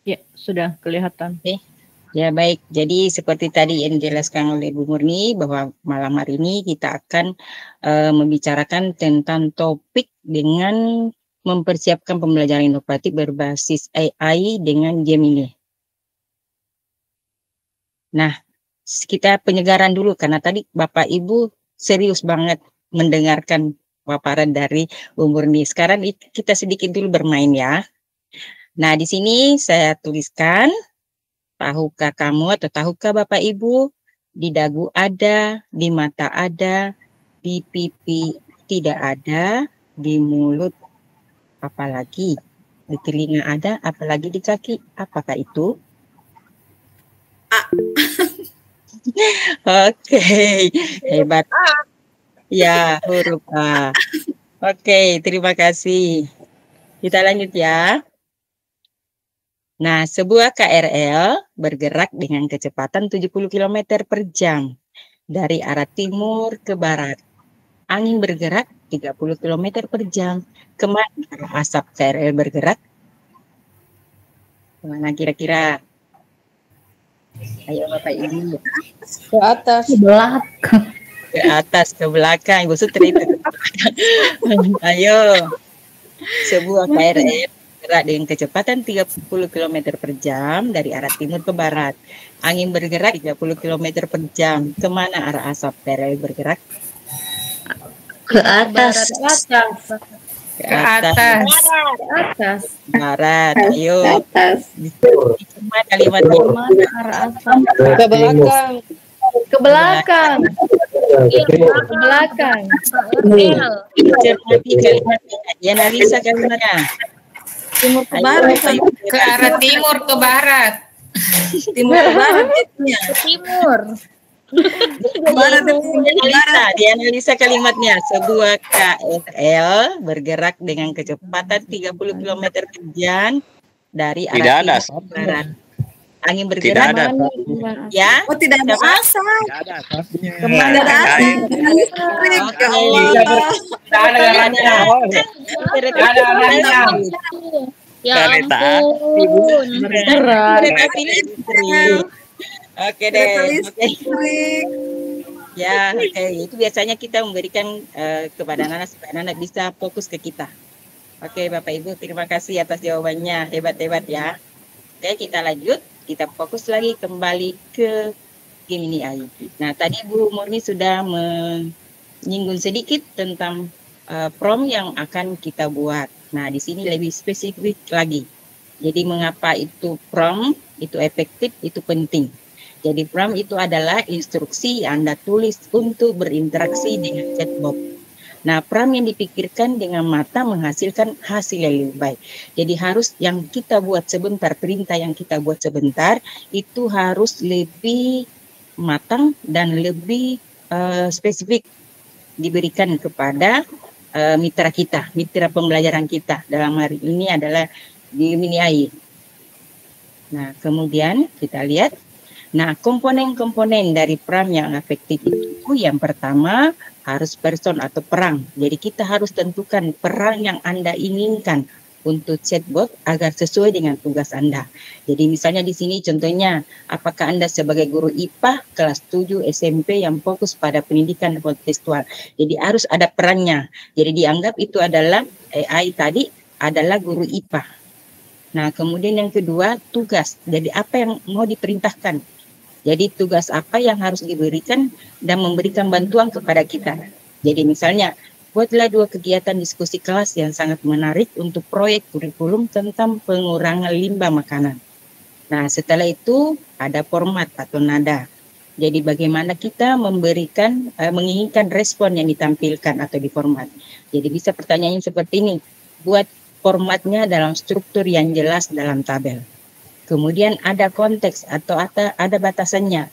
Ya, sudah kelihatan. Oke. Ya baik, jadi seperti tadi yang dijelaskan oleh Bu Murni bahwa malam hari ini kita akan membicarakan tentang topik dengan mempersiapkan pembelajaran inovatif berbasis AI dengan Gemini. Nah, kita penyegaran dulu karena tadi Bapak Ibu serius banget mendengarkan paparan dari Bu Murni. Sekarang kita sedikit dulu bermain ya. Nah, di sini saya tuliskan, tahukah kamu atau tahukah Bapak Ibu, di dagu ada, di mata ada, di pipi tidak ada, di mulut apalagi, di telinga ada, apalagi di kaki. Apakah itu? Oke, hebat. Ya, huruf A. Oke, terima kasih. Kita lanjut ya. Nah, sebuah KRL bergerak dengan kecepatan 70 km per jam dari arah timur ke barat. Angin bergerak 30 km per jam. Kemana asap KRL bergerak? Kemana kira-kira? Ayo Bapak Ibu. Ke atas. Ke belakang. Ke atas, ke belakang. Ibu Sutri itu. Ayo. Sebuah KRL bergerak dengan kecepatan 30 km per jam dari arah timur ke barat. Angin bergerak 30 km per jam. Kemana arah asap KRL bergerak? Ke atas. Ke atas. Atas. Barat. Ayo. Atas. Cuma kalimatnya. Arah atas. Ke belakang. Ke belakang. Ke belakang. Cermati kalimatnya. Diana Lisa kalimatnya. Timur ke barat. Ke arah timur ke barat. Timur ke barat jadinya. Timur. Dianalisa kalimatnya. Sebuah KRL bergerak dengan kecepatan 30 km per jam dari arah timur ke barat. Angin bergerak ya? Oh, tidak ada asa. Kemana ada Ya ampun. Oke deh. Ya, oke. Itu biasanya kita memberikan kepada anak supaya anak bisa fokus ke kita. Oke, Bapak Ibu, terima kasih atas jawabannya. Hebat-hebat ya. Oke, kita lanjut. Kita fokus lagi kembali ke Gemini AI. Nah, tadi Bu Murni sudah menyinggung sedikit tentang prompt yang akan kita buat. Nah, di sini lebih spesifik lagi. Jadi, mengapa itu prompt, itu efektif, itu penting. Jadi prompt itu adalah instruksi yang Anda tulis untuk berinteraksi dengan chatbot. Nah, prompt yang dipikirkan dengan mata menghasilkan hasil yang lebih baik. Jadi harus yang kita buat sebentar, perintah yang kita buat sebentar, itu harus lebih matang dan lebih spesifik diberikan kepada mitra kita, mitra pembelajaran kita. Dalam hari ini adalah Gemini AI. Nah, kemudian kita lihat. Nah, komponen-komponen dari prompt yang efektif itu yang pertama harus person atau perang. Jadi kita harus tentukan perang yang Anda inginkan untuk chatbot agar sesuai dengan tugas Anda. Jadi misalnya di sini contohnya, apakah Anda sebagai guru IPA kelas 7 SMP yang fokus pada pendidikan kontekstual. Jadi harus ada perannya. Jadi dianggap itu adalah AI tadi adalah guru IPA. Nah, kemudian yang kedua, tugas. Jadi apa yang mau diperintahkan? Jadi tugas apa yang harus diberikan dan memberikan bantuan kepada kita. Jadi misalnya, buatlah 2 kegiatan diskusi kelas yang sangat menarik untuk proyek kurikulum tentang pengurangan limbah makanan. Nah, setelah itu ada format atau nada. Jadi bagaimana kita memberikan, menginginkan respon yang ditampilkan atau di format. Jadi bisa pertanyaannya seperti ini, buat formatnya dalam struktur yang jelas dalam tabel. Kemudian ada konteks atau ada batasannya.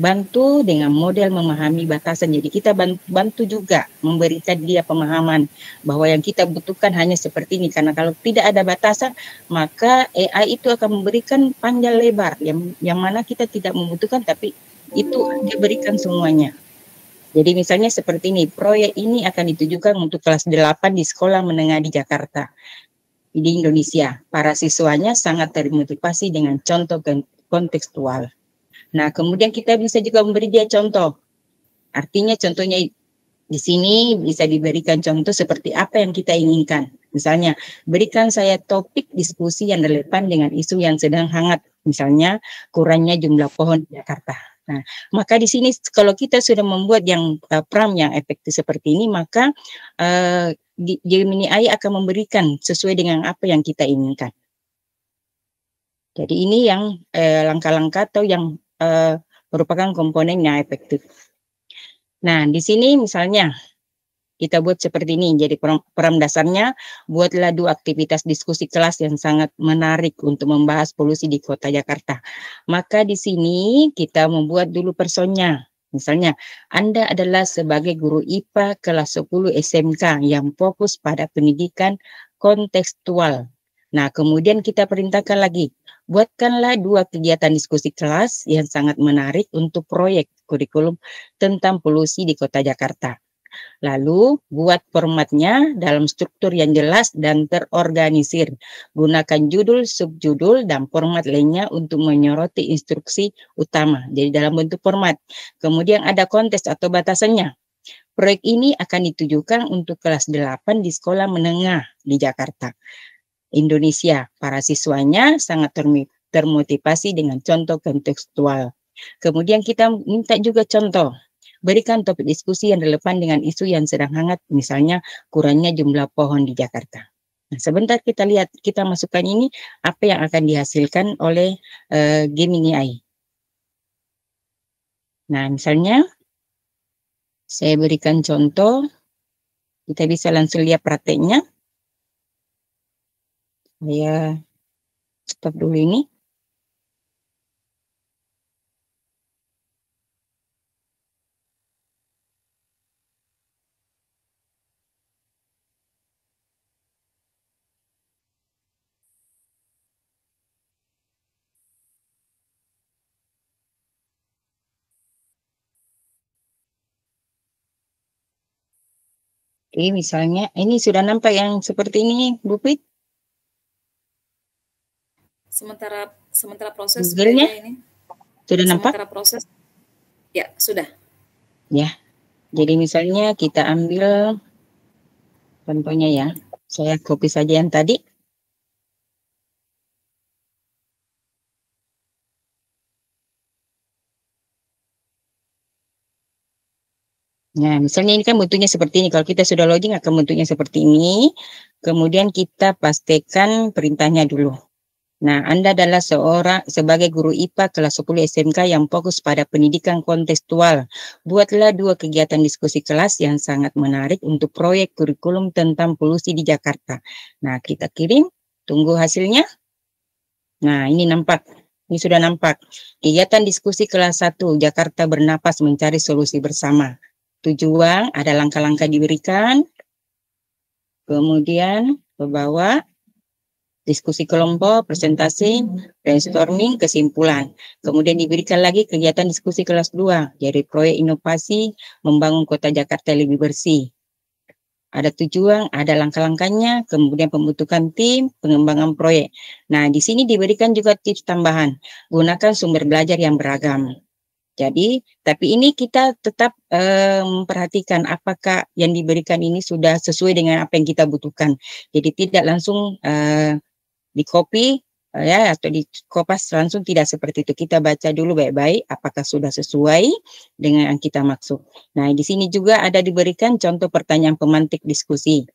Bantu dengan model memahami batasan. Jadi kita bantu juga memberikan dia pemahaman bahwa yang kita butuhkan hanya seperti ini. Karena kalau tidak ada batasan, maka AI itu akan memberikan panjang lebar yang mana kita tidak membutuhkan, tapi itu diberikan semuanya. Jadi misalnya seperti ini, proyek ini akan ditujukan untuk kelas 8 di sekolah menengah di Jakarta. Di Indonesia, para siswanya sangat termotivasi dengan contoh kontekstual. Nah, kemudian kita bisa juga memberi dia contoh. Artinya contohnya di sini bisa diberikan contoh seperti apa yang kita inginkan. Misalnya, berikan saya topik diskusi yang relevan dengan isu yang sedang hangat. Misalnya, kurangnya jumlah pohon di Jakarta. Nah, maka di sini kalau kita sudah membuat yang prompt yang efektif seperti ini, maka Gemini AI akan memberikan sesuai dengan apa yang kita inginkan. Jadi ini yang langkah-langkah atau yang merupakan komponen yang efektif. Nah, di sini misalnya kita buat seperti ini. Jadi prompt dasarnya, buatlah 2 aktivitas diskusi kelas yang sangat menarik untuk membahas polusi di Kota Jakarta. Maka di sini kita membuat dulu personnya. Misalnya, Anda adalah sebagai guru IPA kelas 10 SMK yang fokus pada pendidikan kontekstual. Nah, kemudian kita perintahkan lagi, buatkanlah 2 kegiatan diskusi kelas yang sangat menarik untuk proyek kurikulum tentang polusi di Kota Jakarta. Lalu, buat formatnya dalam struktur yang jelas dan terorganisir. Gunakan judul, subjudul, dan format lainnya untuk menyoroti instruksi utama. Jadi dalam bentuk format. Kemudian ada konteks atau batasannya. Proyek ini akan ditujukan untuk kelas 8 di sekolah menengah di Jakarta, Indonesia. Para siswanya sangat termotivasi dengan contoh kontekstual. Kemudian kita minta juga contoh. berikan topik diskusi yang relevan dengan isu yang sedang hangat, misalnya kurangnya jumlah pohon di Jakarta. Nah, sebentar kita lihat, kita masukkan ini, apa yang akan dihasilkan oleh Gemini AI. Nah, misalnya, saya berikan contoh, kita bisa langsung lihat prakteknya. Saya stop dulu ini. Oke, misalnya, ini sudah nampak yang seperti ini, Bu Pit? Sementara proses Google-nya saja ini. sudah nampak? Sementara proses, ya sudah. Ya, jadi misalnya kita ambil contohnya ya, saya copy saja yang tadi. Nah, misalnya ini kan bentuknya seperti ini. Kalau kita sudah loading akan bentuknya seperti ini. Kemudian kita pastikan perintahnya dulu. Nah, Anda adalah sebagai guru IPA kelas 10 SMK yang fokus pada pendidikan kontekstual. Buatlah 2 kegiatan diskusi kelas yang sangat menarik untuk proyek kurikulum tentang polusi di Jakarta. Nah, kita kirim, tunggu hasilnya. Nah, ini nampak. Ini sudah nampak. Kegiatan diskusi kelas 1, Jakarta Bernapas Mencari Solusi Bersama. Tujuan, ada langkah-langkah diberikan. Kemudian ke bawah, diskusi kelompok, presentasi, brainstorming, kesimpulan. Kemudian diberikan lagi kegiatan diskusi kelas 2, jadi proyek inovasi membangun kota Jakarta lebih bersih. Ada tujuan, ada langkah-langkahnya, kemudian pembentukan tim, pengembangan proyek. Nah, di sini diberikan juga tips tambahan, gunakan sumber belajar yang beragam. Jadi, tapi ini kita tetap memperhatikan apakah yang diberikan ini sudah sesuai dengan apa yang kita butuhkan. Jadi tidak langsung di-copy ya atau di-kopas langsung, tidak seperti itu. Kita baca dulu baik-baik apakah sudah sesuai dengan yang kita maksud. Nah, di sini juga ada diberikan contoh pertanyaan pemantik diskusi.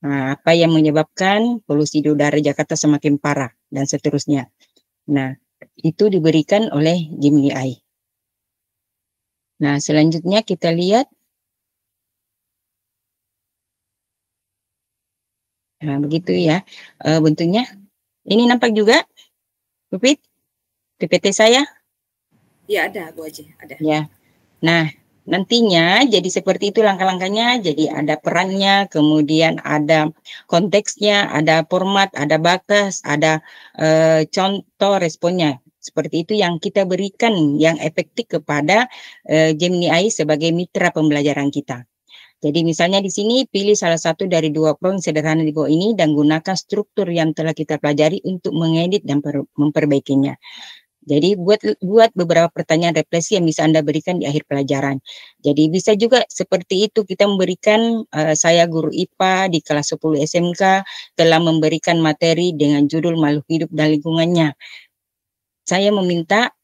Nah, apa yang menyebabkan polusi di udara Jakarta semakin parah dan seterusnya. Nah, itu diberikan oleh Gemini AI. Nah, selanjutnya kita lihat. Nah, begitu ya bentuknya. Ini nampak juga, Pupit, PPT saya? Ya, ada, Bu Haji, ada. Ya. Nah, nantinya jadi seperti itu langkah-langkahnya. Jadi ada perannya, kemudian ada konteksnya, ada format, ada batas, ada contoh responnya. Seperti itu yang kita berikan yang efektif kepada Gemini AI sebagai mitra pembelajaran kita. Jadi misalnya di sini pilih salah satu dari 2 prompt sederhana di bawah ini dan gunakan struktur yang telah kita pelajari untuk mengedit dan memperbaikinya. Jadi buat beberapa pertanyaan refleksi yang bisa Anda berikan di akhir pelajaran. Jadi bisa juga seperti itu kita memberikan, saya guru IPA di kelas 10 SMK telah memberikan materi dengan judul makhluk hidup dan lingkungannya. Saya meminta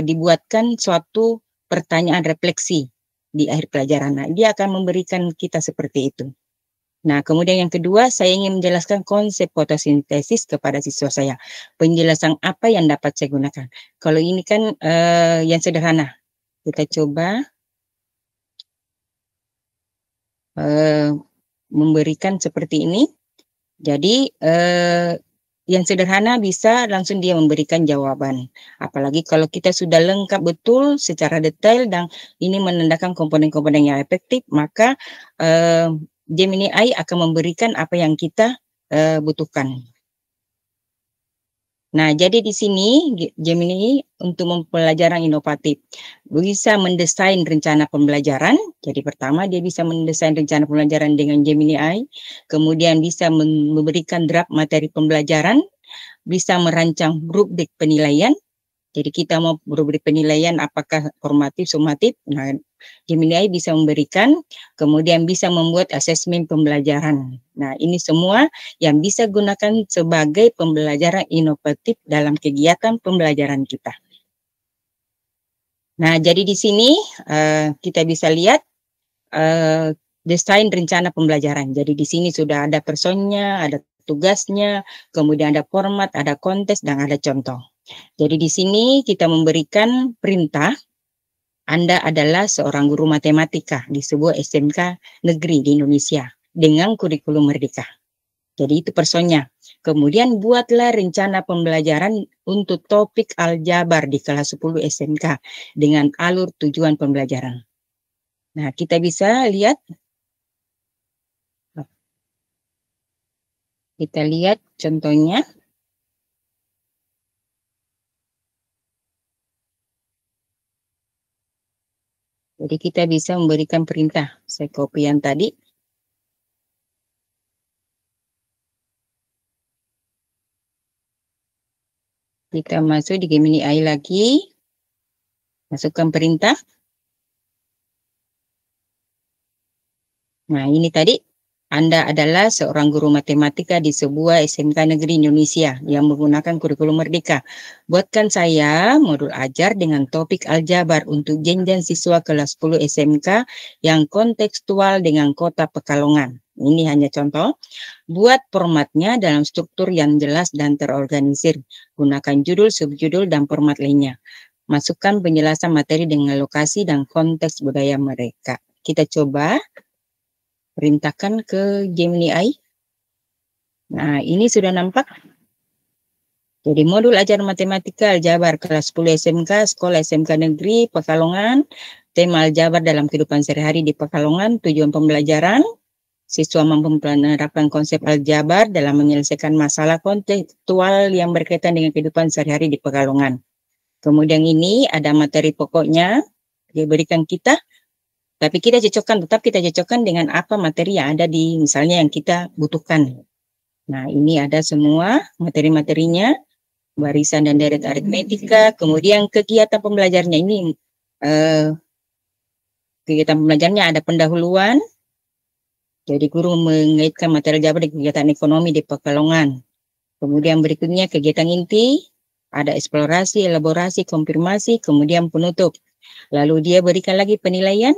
dibuatkan suatu pertanyaan refleksi di akhir pelajaran. Nah, dia akan memberikan kita seperti itu. Nah, kemudian yang kedua, saya ingin menjelaskan konsep fotosintesis kepada siswa saya. Penjelasan apa yang dapat saya gunakan. Kalau ini kan yang sederhana. Kita coba memberikan seperti ini. Jadi, yang sederhana bisa langsung dia memberikan jawaban. Apalagi kalau kita sudah lengkap betul secara detail dan ini menandakan komponen-komponen yang efektif, maka Gemini AI akan memberikan apa yang kita butuhkan. Nah, jadi di sini Gemini untuk pembelajaran inovatif bisa mendesain rencana pembelajaran. Jadi pertama dia bisa mendesain rencana pembelajaran dengan Gemini AI, kemudian bisa memberikan draft materi pembelajaran, bisa merancang rubrik penilaian. Jadi kita mau rubrik penilaian apakah formatif, sumatif. Nah, Gemini AI bisa memberikan, kemudian bisa membuat asesmen pembelajaran. Nah, ini semua yang bisa gunakan sebagai pembelajaran inovatif dalam kegiatan pembelajaran kita. Nah, jadi di sini kita bisa lihat desain rencana pembelajaran. Jadi di sini sudah ada personnya, ada tugasnya, kemudian ada format, ada konteks, dan ada contoh. Jadi di sini kita memberikan perintah, Anda adalah seorang guru matematika di sebuah SMK negeri di Indonesia dengan kurikulum merdeka. Jadi itu personnya. Kemudian buatlah rencana pembelajaran untuk topik aljabar di kelas 10 SMK dengan alur tujuan pembelajaran. Nah, kita bisa lihat. Kita lihat contohnya. Jadi kita bisa memberikan perintah. Saya copy yang tadi. Kita masuk di Gemini AI lagi. Masukkan perintah. Nah, ini tadi. Anda adalah seorang guru matematika di sebuah SMK negeri Indonesia yang menggunakan kurikulum merdeka. Buatkan saya modul ajar dengan topik aljabar untuk jenjang siswa kelas 10 SMK yang kontekstual dengan kota Pekalongan. Ini hanya contoh. Buat formatnya dalam struktur yang jelas dan terorganisir. Gunakan judul, subjudul, dan format lainnya. Masukkan penjelasan materi dengan lokasi dan konteks budaya mereka. Kita coba perintahkan ke Gemini AI. Nah, ini sudah nampak. Jadi modul ajar matematika aljabar kelas 10 SMK, Sekolah SMK Negeri Pekalongan, tema aljabar dalam kehidupan sehari-hari di Pekalongan, tujuan pembelajaran, siswa mampu menerapkan konsep aljabar dalam menyelesaikan masalah kontekstual yang berkaitan dengan kehidupan sehari-hari di Pekalongan. Kemudian ini ada materi pokoknya diberikan kita. Tapi tetap kita cocokkan dengan apa materi yang ada di misalnya yang kita butuhkan. Nah, ini ada semua materi-materinya, barisan dan deret aritmetika, kemudian kegiatan pembelajarnya ini, kegiatan pembelajarnya ada pendahuluan, jadi guru mengaitkan materi aljabar dengan kegiatan ekonomi di Pekalongan. Kemudian berikutnya kegiatan inti, ada eksplorasi, elaborasi, konfirmasi, kemudian penutup. Lalu dia berikan lagi penilaian.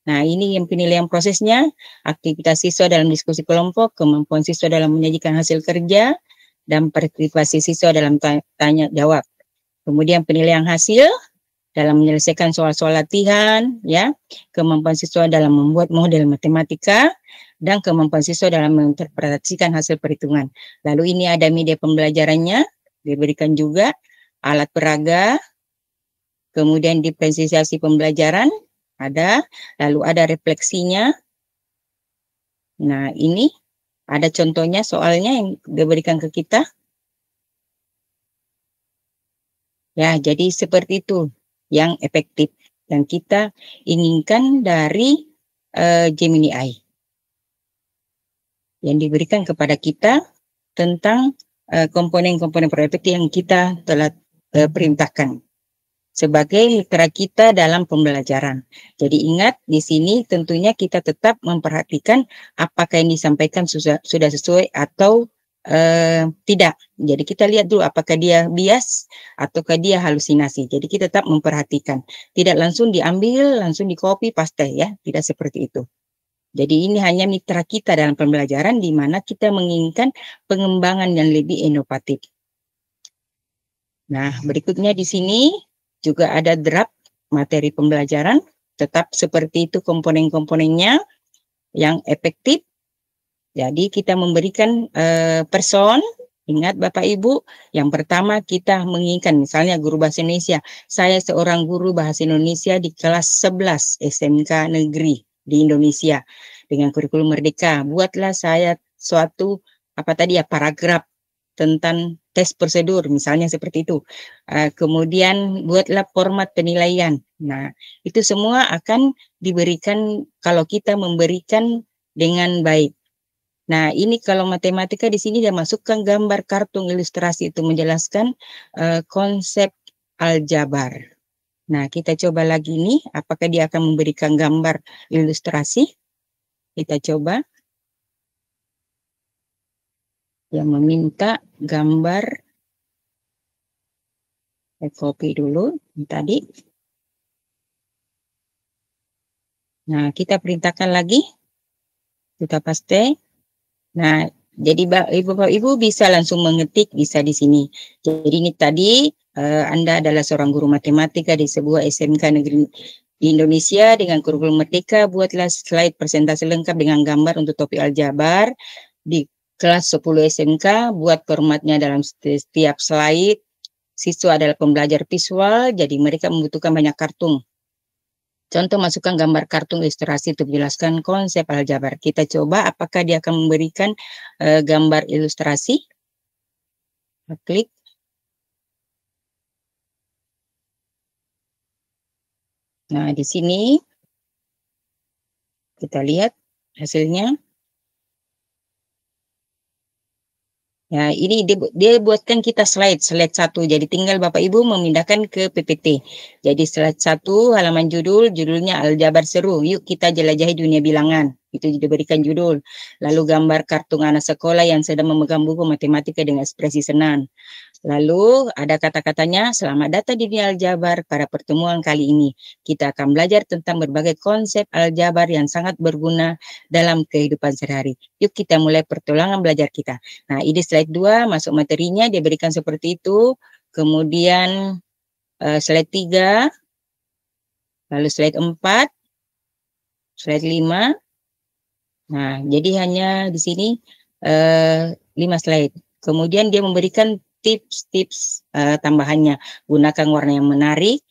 Nah, ini yang penilaian prosesnya, aktivitas siswa dalam diskusi kelompok, kemampuan siswa dalam menyajikan hasil kerja, dan partisipasi siswa dalam tanya jawab. Kemudian penilaian hasil dalam menyelesaikan soal-soal latihan, ya, kemampuan siswa dalam membuat model matematika, dan kemampuan siswa dalam menginterpretasikan hasil perhitungan. Lalu ini ada media pembelajarannya, diberikan juga alat peraga, kemudian diferensiasi pembelajaran, ada, lalu ada refleksinya. Nah, ini ada contohnya soalnya yang diberikan ke kita. Ya, jadi seperti itu yang efektif dan kita inginkan dari Gemini AI. Yang diberikan kepada kita tentang komponen-komponen proyek yang kita telah perintahkan sebagai mitra kita dalam pembelajaran. Jadi ingat di sini tentunya kita tetap memperhatikan apakah yang disampaikan sudah sesuai atau tidak. Jadi kita lihat dulu apakah dia bias ataukah dia halusinasi. Jadi kita tetap memperhatikan. Tidak langsung diambil, langsung di copy paste ya. Tidak seperti itu. Jadi ini hanya mitra kita dalam pembelajaran di mana kita menginginkan pengembangan yang lebih inovatif. Nah, berikutnya di sini juga ada draft materi pembelajaran, tetap seperti itu komponen-komponennya yang efektif. Jadi kita memberikan person, ingat Bapak Ibu, yang pertama kita menginginkan misalnya guru bahasa Indonesia. Saya seorang guru bahasa Indonesia di kelas 11 SMK negeri di Indonesia dengan kurikulum merdeka. Buatlah saya suatu paragraf tentang tes prosedur, misalnya seperti itu. Kemudian buatlah format penilaian. Nah, itu semua akan diberikan kalau kita memberikan dengan baik. Nah, ini kalau matematika di sini dia masukkan gambar kartun ilustrasi itu menjelaskan konsep aljabar. Nah, kita coba lagi nih, apakah dia akan memberikan gambar ilustrasi? Kita coba. Yang meminta gambar, saya copy dulu tadi. Nah, kita perintahkan lagi. Kita paste. Nah, jadi Bapak-Ibu bisa langsung mengetik, bisa di sini. Jadi ini tadi Anda adalah seorang guru matematika di sebuah SMK negeri di Indonesia dengan kurikulum Merdeka. Buatlah slide presentasi lengkap dengan gambar untuk topik aljabar di kelas 10 SMK. Buat formatnya dalam setiap slide. Siswa adalah pembelajar visual, jadi mereka membutuhkan banyak kartun. Contoh, masukkan gambar kartun ilustrasi untuk menjelaskan konsep aljabar. Kita coba apakah dia akan memberikan gambar ilustrasi. Kita klik. Nah, di sini kita lihat hasilnya. Ya, ini dia buatkan kita slide 1. Jadi tinggal Bapak Ibu memindahkan ke PPT. Jadi slide 1 halaman judulnya aljabar seru. Yuk kita jelajahi dunia bilangan. Itu diberikan judul. Lalu gambar kartun anak sekolah yang sedang memegang buku matematika dengan ekspresi senang. Lalu ada kata-katanya, selamat datang di dunia aljabar. Pada pertemuan kali ini kita akan belajar tentang berbagai konsep aljabar yang sangat berguna dalam kehidupan sehari-hari. Yuk kita mulai pertulangan belajar kita. Nah, ini slide 2, masuk materinya, dia berikan seperti itu. Kemudian slide 3, lalu slide 4, slide 5. Nah, jadi hanya di sini 5 slide. Kemudian dia memberikan tips-tips tambahannya. Gunakan warna yang menarik.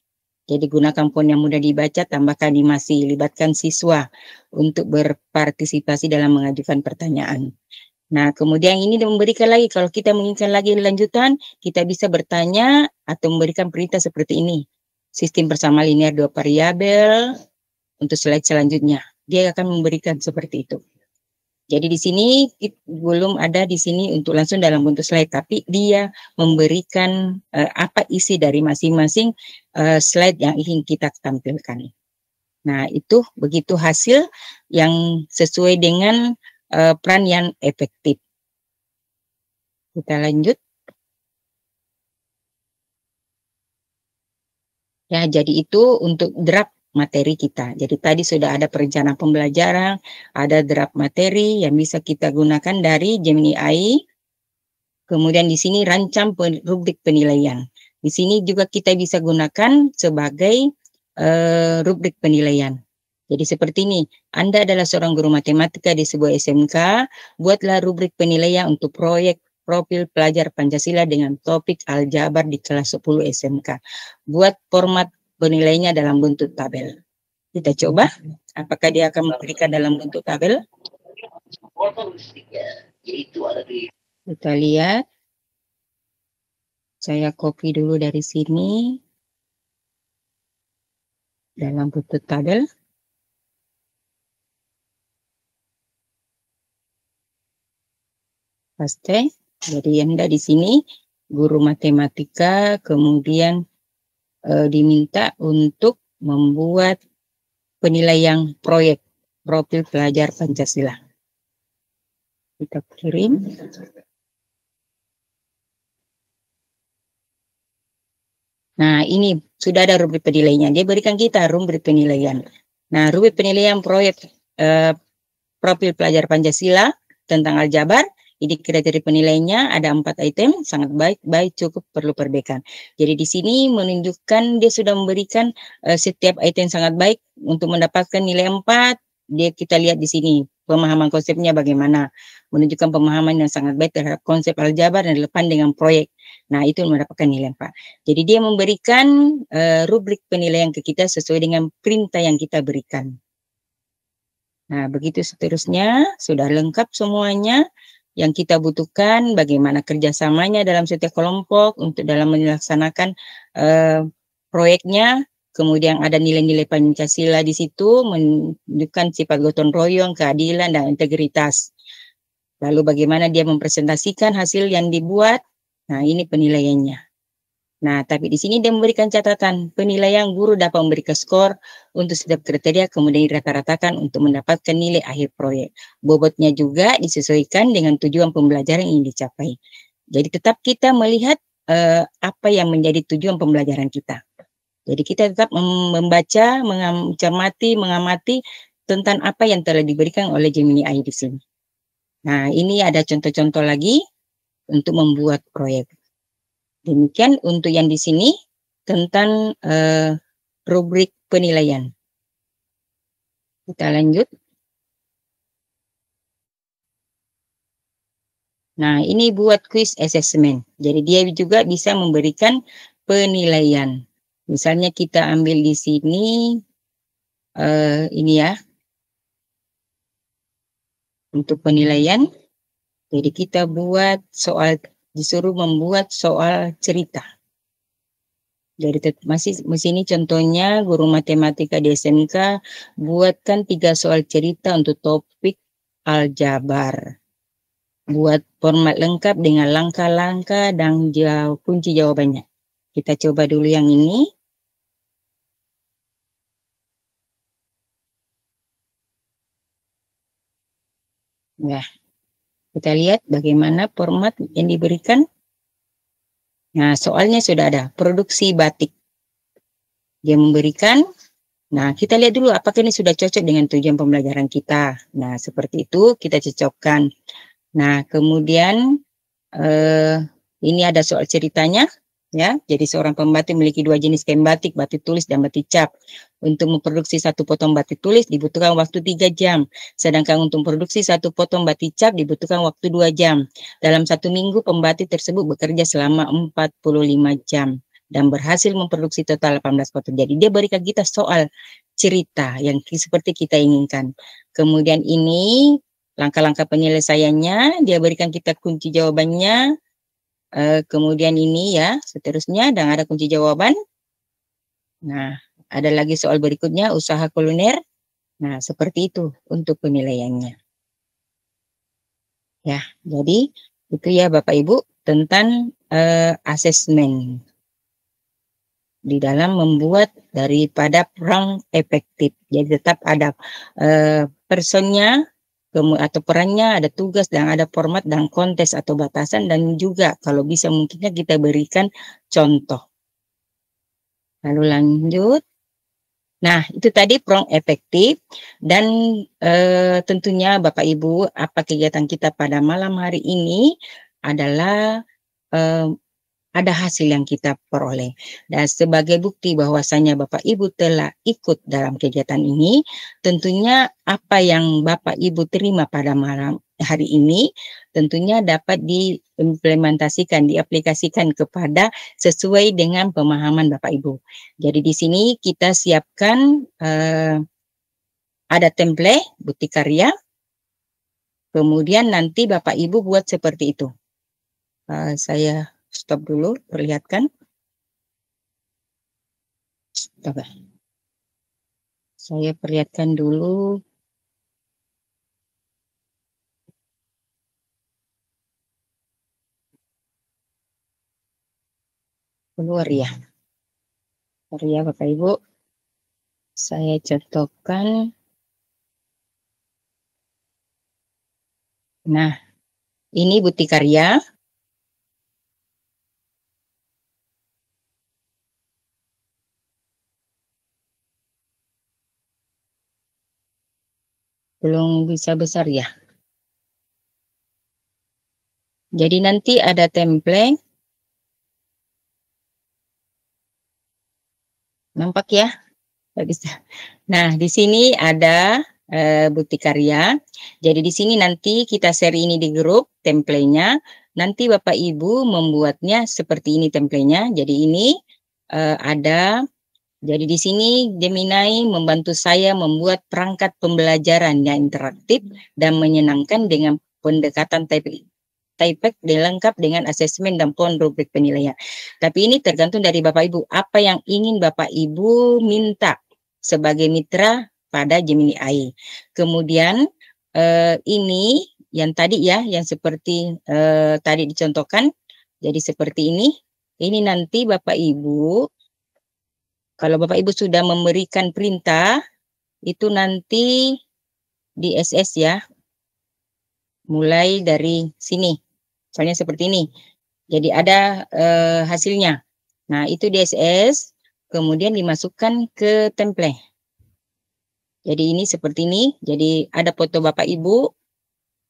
Jadi gunakan font yang mudah dibaca, tambahkan animasi, libatkan siswa untuk berpartisipasi dalam mengajukan pertanyaan. Nah, kemudian ini memberikan lagi, kalau kita menginginkan lagi lanjutan, kita bisa bertanya atau memberikan perintah seperti ini. Sistem bersama linear 2 variabel untuk slide selanjutnya. Dia akan memberikan seperti itu. Jadi di sini belum ada di sini untuk langsung dalam bentuk slide, tapi dia memberikan apa isi dari masing-masing slide yang ingin kita tampilkan. Nah, itu begitu hasil yang sesuai dengan peran yang efektif. Kita lanjut. Ya, jadi itu untuk draft materi kita. Jadi tadi sudah ada perencanaan pembelajaran, ada draft materi yang bisa kita gunakan dari Gemini AI. Kemudian di sini rancang rubrik penilaian. Di sini juga kita bisa gunakan sebagai rubrik penilaian. Jadi seperti ini, Anda adalah seorang guru matematika di sebuah SMK, buatlah rubrik penilaian untuk proyek profil pelajar Pancasila dengan topik aljabar di kelas 10 SMK. Buat format penilainya dalam bentuk tabel. Kita coba, apakah dia akan memberikan dalam bentuk tabel? Kita lihat. Saya copy dulu dari sini. Dalam bentuk tabel. Paste. Jadi Anda di sini guru matematika, kemudian diminta untuk membuat penilaian proyek profil pelajar Pancasila. Kita kirim. Nah, ini sudah ada rubrik penilaiannya. Dia berikan kita rubrik penilaian. Nah, rubrik penilaian proyek profil pelajar Pancasila tentang aljabar. Ini kriteria penilaiannya ada 4 item, sangat baik, cukup, perlu perbaikan. Jadi di sini menunjukkan dia sudah memberikan setiap item sangat baik untuk mendapatkan nilai 4. Kita lihat di sini pemahaman konsepnya bagaimana, menunjukkan pemahaman yang sangat baik terhadap konsep aljabar dan relevan dengan proyek. Nah, itu mendapatkan nilai 4. Jadi dia memberikan rubrik penilaian ke kita sesuai dengan perintah yang kita berikan. Nah, begitu seterusnya, sudah lengkap semuanya. Yang kita butuhkan bagaimana kerjasamanya dalam setiap kelompok untuk dalam melaksanakan proyeknya. Kemudian ada nilai-nilai Pancasila di situ, menunjukkan sifat gotong royong, keadilan, dan integritas. Lalu bagaimana dia mempresentasikan hasil yang dibuat. Nah, ini penilaiannya. Nah, tapi di sini dia memberikan catatan, penilaian guru dapat memberikan skor untuk setiap kriteria, kemudian dirata-ratakan untuk mendapatkan nilai akhir proyek. Bobotnya juga disesuaikan dengan tujuan pembelajaran yang ingin dicapai. Jadi tetap kita melihat apa yang menjadi tujuan pembelajaran kita. Jadi kita tetap membaca, mengamati tentang apa yang telah diberikan oleh Gemini AI di sini. Nah, ini ada contoh-contoh lagi untuk membuat proyek. Demikian untuk yang di sini tentang rubrik penilaian. Kita lanjut. Nah, ini buat quiz assessment. Jadi dia juga bisa memberikan penilaian. Misalnya kita ambil di sini, ini ya, untuk penilaian. Jadi kita buat soal, disuruh membuat soal cerita. Jadi masih di sini contohnya guru matematika di SMK buatkan 3 soal cerita untuk topik aljabar. Buat format lengkap dengan langkah-langkah dan kunci jawabannya. Kita coba dulu yang ini. Nah, kita lihat bagaimana format yang diberikan. Nah, soalnya sudah ada, produksi batik. Dia memberikan, nah kita lihat dulu apakah ini sudah cocok dengan tujuan pembelajaran kita. Nah, seperti itu kita cocokkan. Nah, kemudian ini ada soal ceritanya, ya. Jadi seorang pembatik memiliki 2 jenis kain batik, batik tulis dan batik cap. Untuk memproduksi 1 potong batik tulis dibutuhkan waktu 3 jam. Sedangkan untuk memproduksi 1 potong batik cap dibutuhkan waktu 2 jam. Dalam 1 minggu pembatik tersebut bekerja selama 45 jam dan berhasil memproduksi total 18 potong. Jadi dia berikan kita soal cerita yang seperti kita inginkan. Kemudian ini langkah-langkah penyelesaiannya, dia berikan kita kunci jawabannya. Kemudian ini ya, seterusnya, dan ada kunci jawaban. Nah, ada lagi soal berikutnya, usaha kuliner. Nah, seperti itu untuk penilaiannya. Ya, jadi itu ya Bapak Ibu tentang asesmen di dalam membuat daripada perang efektif. Jadi tetap ada personnya atau perannya, ada tugas dan ada format dan kontes atau batasan, dan juga kalau bisa mungkinnya kita berikan contoh. Lalu lanjut. Nah, itu tadi prong efektif, dan tentunya Bapak Ibu, apa kegiatan kita pada malam hari ini adalah ada hasil yang kita peroleh. Dan sebagai bukti bahwasanya Bapak Ibu telah ikut dalam kegiatan ini, tentunya apa yang Bapak Ibu terima pada malam hari ini tentunya dapat diimplementasikan, diaplikasikan kepada sesuai dengan pemahaman Bapak Ibu. Jadi di sini kita siapkan ada template bukti karya, kemudian nanti Bapak Ibu buat seperti itu. Saya stop dulu, perlihatkan. Coba. Saya perlihatkan dulu. Keluar ya. Keluar ya Bapak Ibu. Saya contohkan. Nah, ini bukti karya. Belum bisa besar ya. Jadi nanti ada template. Nampak ya? Nggak bisa. Nah, di sini ada bukti karya. Jadi di sini nanti kita share ini di grup template-nya. Nanti Bapak Ibu membuatnya seperti ini template-nya. Jadi ini ada. Jadi di sini Gemini membantu saya membuat perangkat pembelajaran yang interaktif dan menyenangkan dengan pendekatan typing lengkap dengan asesmen dan pon rubrik penilaian. Tapi ini tergantung dari Bapak Ibu. Apa yang ingin Bapak Ibu minta sebagai mitra pada Gemini AI. Kemudian ini yang tadi ya, yang seperti tadi dicontohkan. Jadi seperti ini. Ini nanti Bapak Ibu, kalau Bapak Ibu sudah memberikan perintah, itu nanti di SS ya. Mulai dari sini. Misalnya seperti ini. Jadi ada hasilnya. Nah, itu di SS, kemudian dimasukkan ke template. Jadi ini seperti ini. Jadi ada foto Bapak Ibu.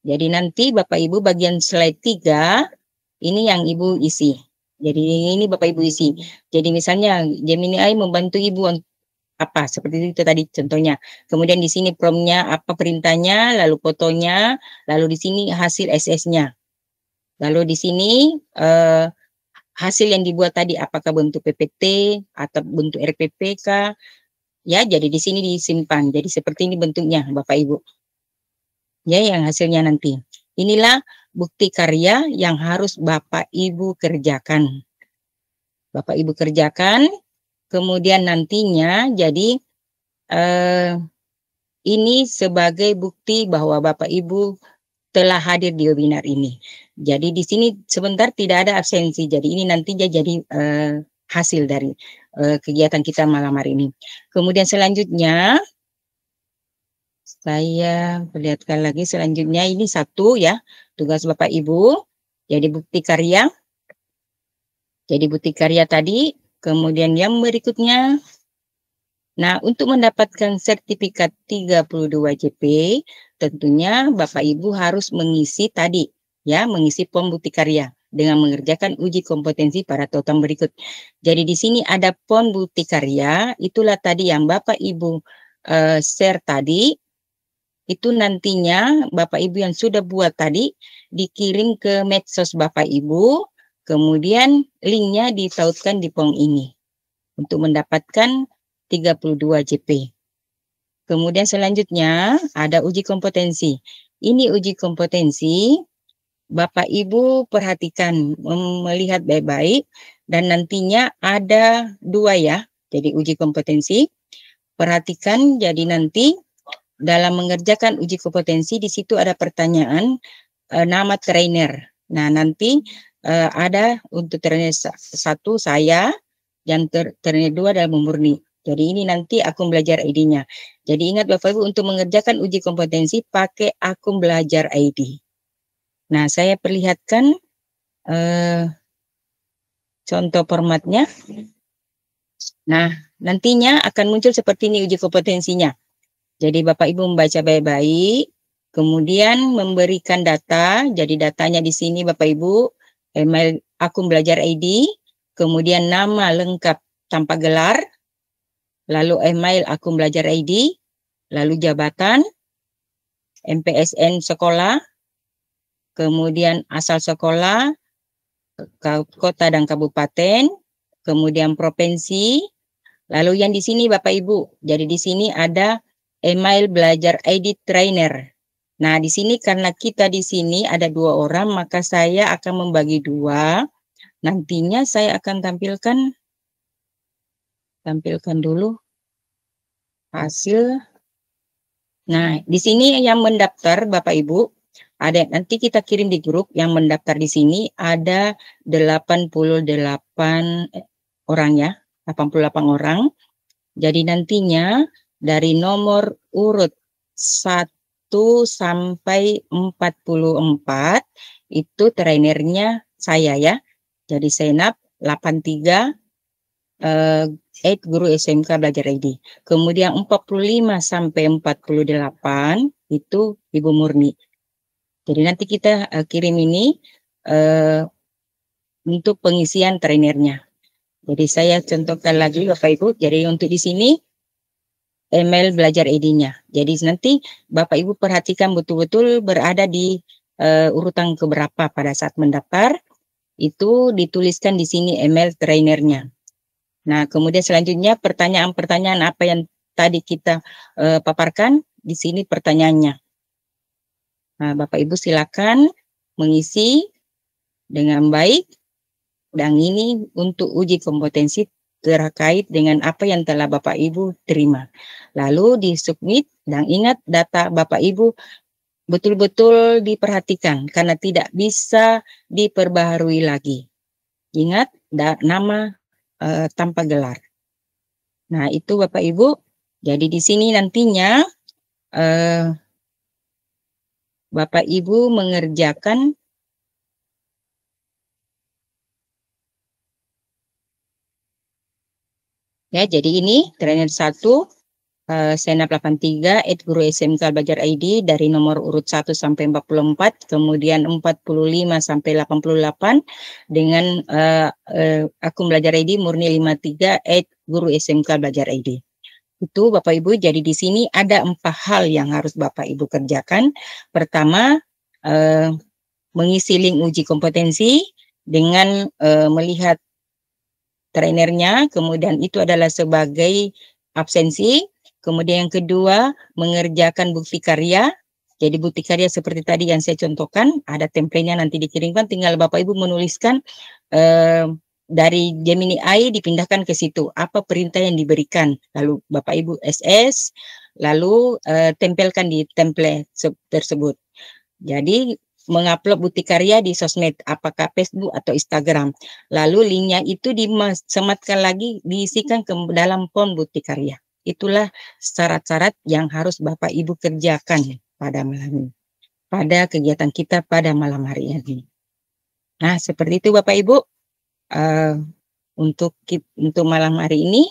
Jadi nanti Bapak Ibu bagian slide 3 ini yang Ibu isi. Jadi ini Bapak Ibu isi. Jadi misalnya Gemini AI membantu Ibu apa seperti itu tadi contohnya. Kemudian di sini prompt-nya apa perintahnya, lalu fotonya, lalu di sini hasil SS-nya. Lalu di sini hasil yang dibuat tadi apakah bentuk PPT atau bentuk RPPK. Ya, jadi di sini disimpan. Jadi seperti ini bentuknya Bapak Ibu. Ya, yang hasilnya nanti. Inilah bukti karya yang harus Bapak Ibu kerjakan. Bapak Ibu kerjakan, kemudian nantinya jadi ini sebagai bukti bahwa Bapak Ibu telah hadir di webinar ini. Jadi di sini sebentar tidak ada absensi. Jadi ini nantinya jadi hasil dari kegiatan kita malam hari ini. Kemudian selanjutnya saya perlihatkan lagi selanjutnya ini satu ya tugas Bapak Ibu. Jadi bukti karya. Jadi bukti karya tadi. Kemudian yang berikutnya. Nah, untuk mendapatkan sertifikat 32 JP, tentunya Bapak Ibu harus mengisi tadi, ya, mengisi form bukti karya dengan mengerjakan uji kompetensi pada tautan berikut. Jadi di sini ada form bukti karya, itulah tadi yang Bapak Ibu share tadi, itu nantinya Bapak Ibu yang sudah buat tadi dikirim ke medsos Bapak Ibu, kemudian linknya ditautkan di form ini untuk mendapatkan 32 JP. Kemudian selanjutnya ada uji kompetensi. Ini uji kompetensi, Bapak Ibu perhatikan, melihat baik-baik, dan nantinya ada 2 ya. Jadi uji kompetensi, perhatikan jadi nanti dalam mengerjakan uji kompetensi di situ ada pertanyaan nama trainer. Nah nanti ada untuk trainer 1 saya, yang trainer 2 adalah Bu Murni. Jadi ini nanti akun belajar ID-nya. Jadi ingat Bapak Ibu untuk mengerjakan uji kompetensi pakai akun belajar ID. Nah saya perlihatkan contoh formatnya. Nah nantinya akan muncul seperti ini uji kompetensinya. Jadi Bapak Ibu membaca baik-baik. Kemudian memberikan data. Jadi datanya di sini Bapak Ibu. Email akun belajar ID. Kemudian nama lengkap tanpa gelar. Lalu email akun belajar ID, lalu jabatan, MPSN sekolah, kemudian asal sekolah, kota dan kabupaten, kemudian provinsi, lalu yang di sini Bapak Ibu. Jadi di sini ada email belajar ID trainer. Nah, di sini karena kita di sini ada 2 orang, maka saya akan membagi 2. Nantinya saya akan tampilkan dulu hasil. Nah, di sini yang mendaftar Bapak Ibu, ada nanti kita kirim di grup yang mendaftar di sini ada 88 orang ya, 88 orang. Jadi nantinya dari nomor urut 1 sampai 44 itu trainernya saya ya. Jadi Senap 83 guru SMK Belajar ID. Kemudian 45 sampai 48 itu Ibu Murni. Jadi nanti kita kirim ini untuk pengisian trainernya. Jadi saya contohkan lagi Bapak Ibu. Jadi untuk di sini email belajar ID-nya. Jadi nanti Bapak Ibu perhatikan betul-betul berada di urutan keberapa pada saat mendaftar. Itu dituliskan di sini email trainernya. Nah, kemudian selanjutnya pertanyaan-pertanyaan apa yang tadi kita paparkan, di sini pertanyaannya. Nah, Bapak Ibu silakan mengisi dengan baik. Dan ini untuk uji kompetensi terkait dengan apa yang telah Bapak Ibu terima. Lalu disubmit dan ingat data Bapak Ibu betul-betul diperhatikan karena tidak bisa diperbaharui lagi. Ingat nama tanpa gelar. Nah, itu Bapak Ibu. Jadi di sini nantinya Bapak Ibu mengerjakan ya, jadi ini trainer 1 Senap 83 @guru-smk-belajar-id dari nomor urut 1 sampai 44, kemudian 45 sampai 88 dengan akun belajar ID murni 53 @guru-smk-belajar-id. Itu Bapak Ibu, jadi di sini ada 4 hal yang harus Bapak Ibu kerjakan. Pertama, mengisi link uji kompetensi dengan melihat trainernya, kemudian itu adalah sebagai absensi. Kemudian yang kedua, mengerjakan bukti karya. Jadi bukti karya seperti tadi yang saya contohkan, ada template-nya nanti dikirimkan, tinggal Bapak Ibu menuliskan dari Gemini AI dipindahkan ke situ, apa perintah yang diberikan. Lalu Bapak Ibu SS, lalu tempelkan di template tersebut. Jadi mengupload bukti karya di sosmed, apakah Facebook atau Instagram. Lalu linknya itu disematkan lagi, diisikan ke dalam form bukti karya. Itulah syarat-syarat yang harus Bapak Ibu kerjakan pada malam ini, pada kegiatan kita pada malam hari ini. Nah, seperti itu Bapak Ibu. Untuk malam hari ini,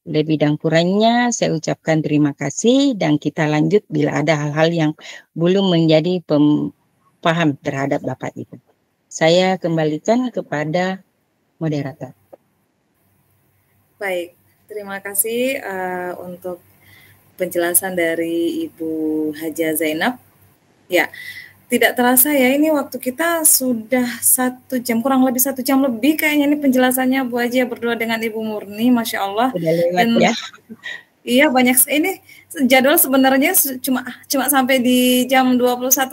lebih dan kurangnya saya ucapkan terima kasih, dan kita lanjut bila ada hal-hal yang belum menjadi paham terhadap Bapak Ibu. Saya kembalikan kepada moderator. Baik. Terima kasih untuk penjelasan dari Ibu Haja Zainab. Ya, tidak terasa ya, ini waktu kita sudah 1 jam, kurang lebih 1 jam lebih kayaknya ini penjelasannya Bu Haja berdua dengan Ibu Murni, Masya Allah. Sudah lewat Dan ya. Iya, banyak ini jadwal sebenarnya cuma sampai di jam 21.00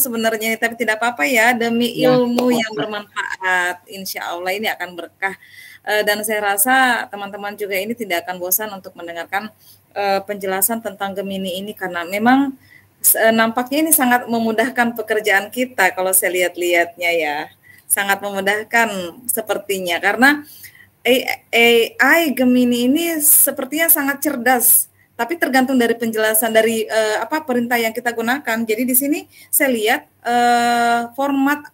sebenarnya, tapi tidak apa-apa ya, demi ilmu yang bermanfaat. Insya Allah ini akan berkah. Dan saya rasa teman-teman juga ini tidak akan bosan untuk mendengarkan penjelasan tentang Gemini ini, karena memang nampaknya ini sangat memudahkan pekerjaan kita kalau saya lihat-lihatnya ya. Sangat memudahkan sepertinya, karena AI Gemini ini sepertinya sangat cerdas, tapi tergantung dari penjelasan dari perintah yang kita gunakan. Jadi di sini saya lihat format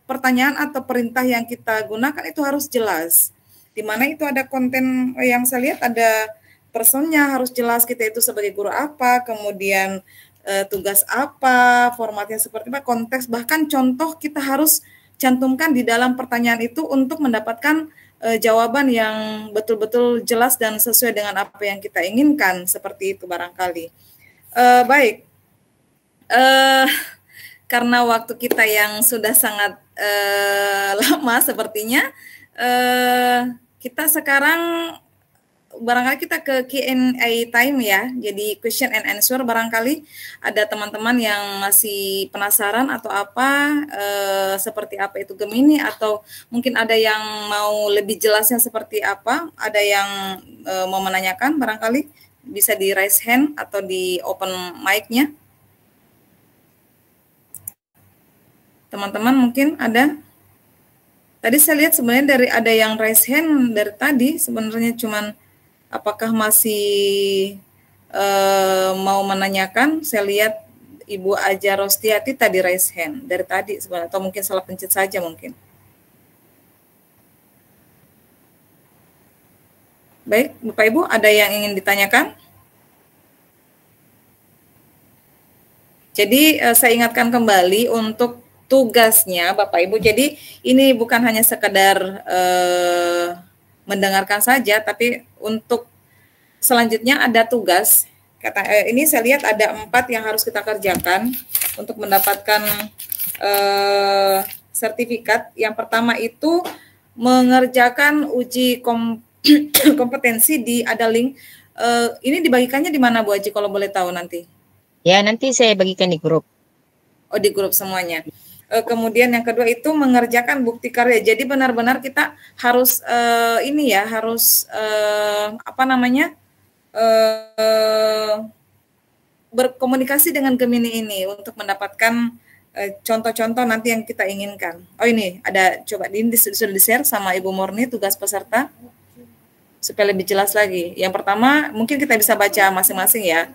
pertanyaan atau perintah yang kita gunakan itu harus jelas. Di mana itu ada konten yang saya lihat, ada personnya harus jelas, kita itu sebagai guru apa, kemudian tugas apa, formatnya seperti apa, konteks, bahkan contoh kita harus cantumkan di dalam pertanyaan itu untuk mendapatkan jawaban yang betul-betul jelas dan sesuai dengan apa yang kita inginkan, seperti itu barangkali. Baik. Karena waktu kita yang sudah sangat lama sepertinya, kita sekarang barangkali kita ke Q&A time ya. Jadi question and answer, barangkali ada teman-teman yang masih penasaran atau apa, seperti apa itu Gemini, atau mungkin ada yang mau lebih jelasnya seperti apa, ada yang mau menanyakan, barangkali bisa di raise hand atau di open mic-nya. Teman-teman mungkin ada. Tadi saya lihat sebenarnya dari ada yang raise hand dari tadi, sebenarnya cuman apakah masih mau menanyakan. Saya lihat Ibu Aja Rostiati tadi raise hand dari tadi sebenarnya, atau mungkin salah pencet saja mungkin. Baik, Bapak Ibu, ada yang ingin ditanyakan? Jadi saya ingatkan kembali untuk tugasnya Bapak Ibu. Jadi ini bukan hanya sekedar mendengarkan saja, tapi untuk selanjutnya ada tugas. Ini saya lihat ada 4 yang harus kita kerjakan untuk mendapatkan sertifikat. Yang pertama itu mengerjakan uji kompetensi ada link. Ini dibagikannya di mana Bu Haji kalau boleh tahu nanti? Ya, nanti saya bagikan di grup. Oh, di grup semuanya. Kemudian yang kedua itu mengerjakan bukti karya. Jadi benar-benar kita harus berkomunikasi dengan Gemini ini untuk mendapatkan contoh-contoh nanti yang kita inginkan. Oh, ini ada, coba ini sudah di-share sama Ibu Murni tugas peserta supaya lebih jelas lagi. Yang pertama mungkin kita bisa baca masing-masing ya.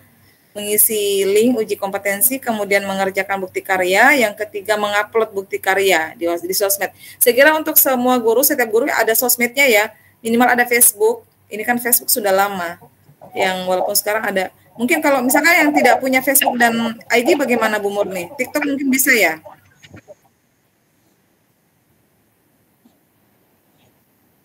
Mengisi link uji kompetensi, kemudian mengerjakan bukti karya, yang ketiga mengupload bukti karya di sosmed. Saya kira untuk semua guru, setiap guru ada sosmednya ya, minimal ada Facebook. Ini kan Facebook sudah lama. yang walaupun sekarang ada. Mungkin kalau misalkan yang tidak punya Facebook dan IG bagaimana Bu Murni? TikTok mungkin bisa ya?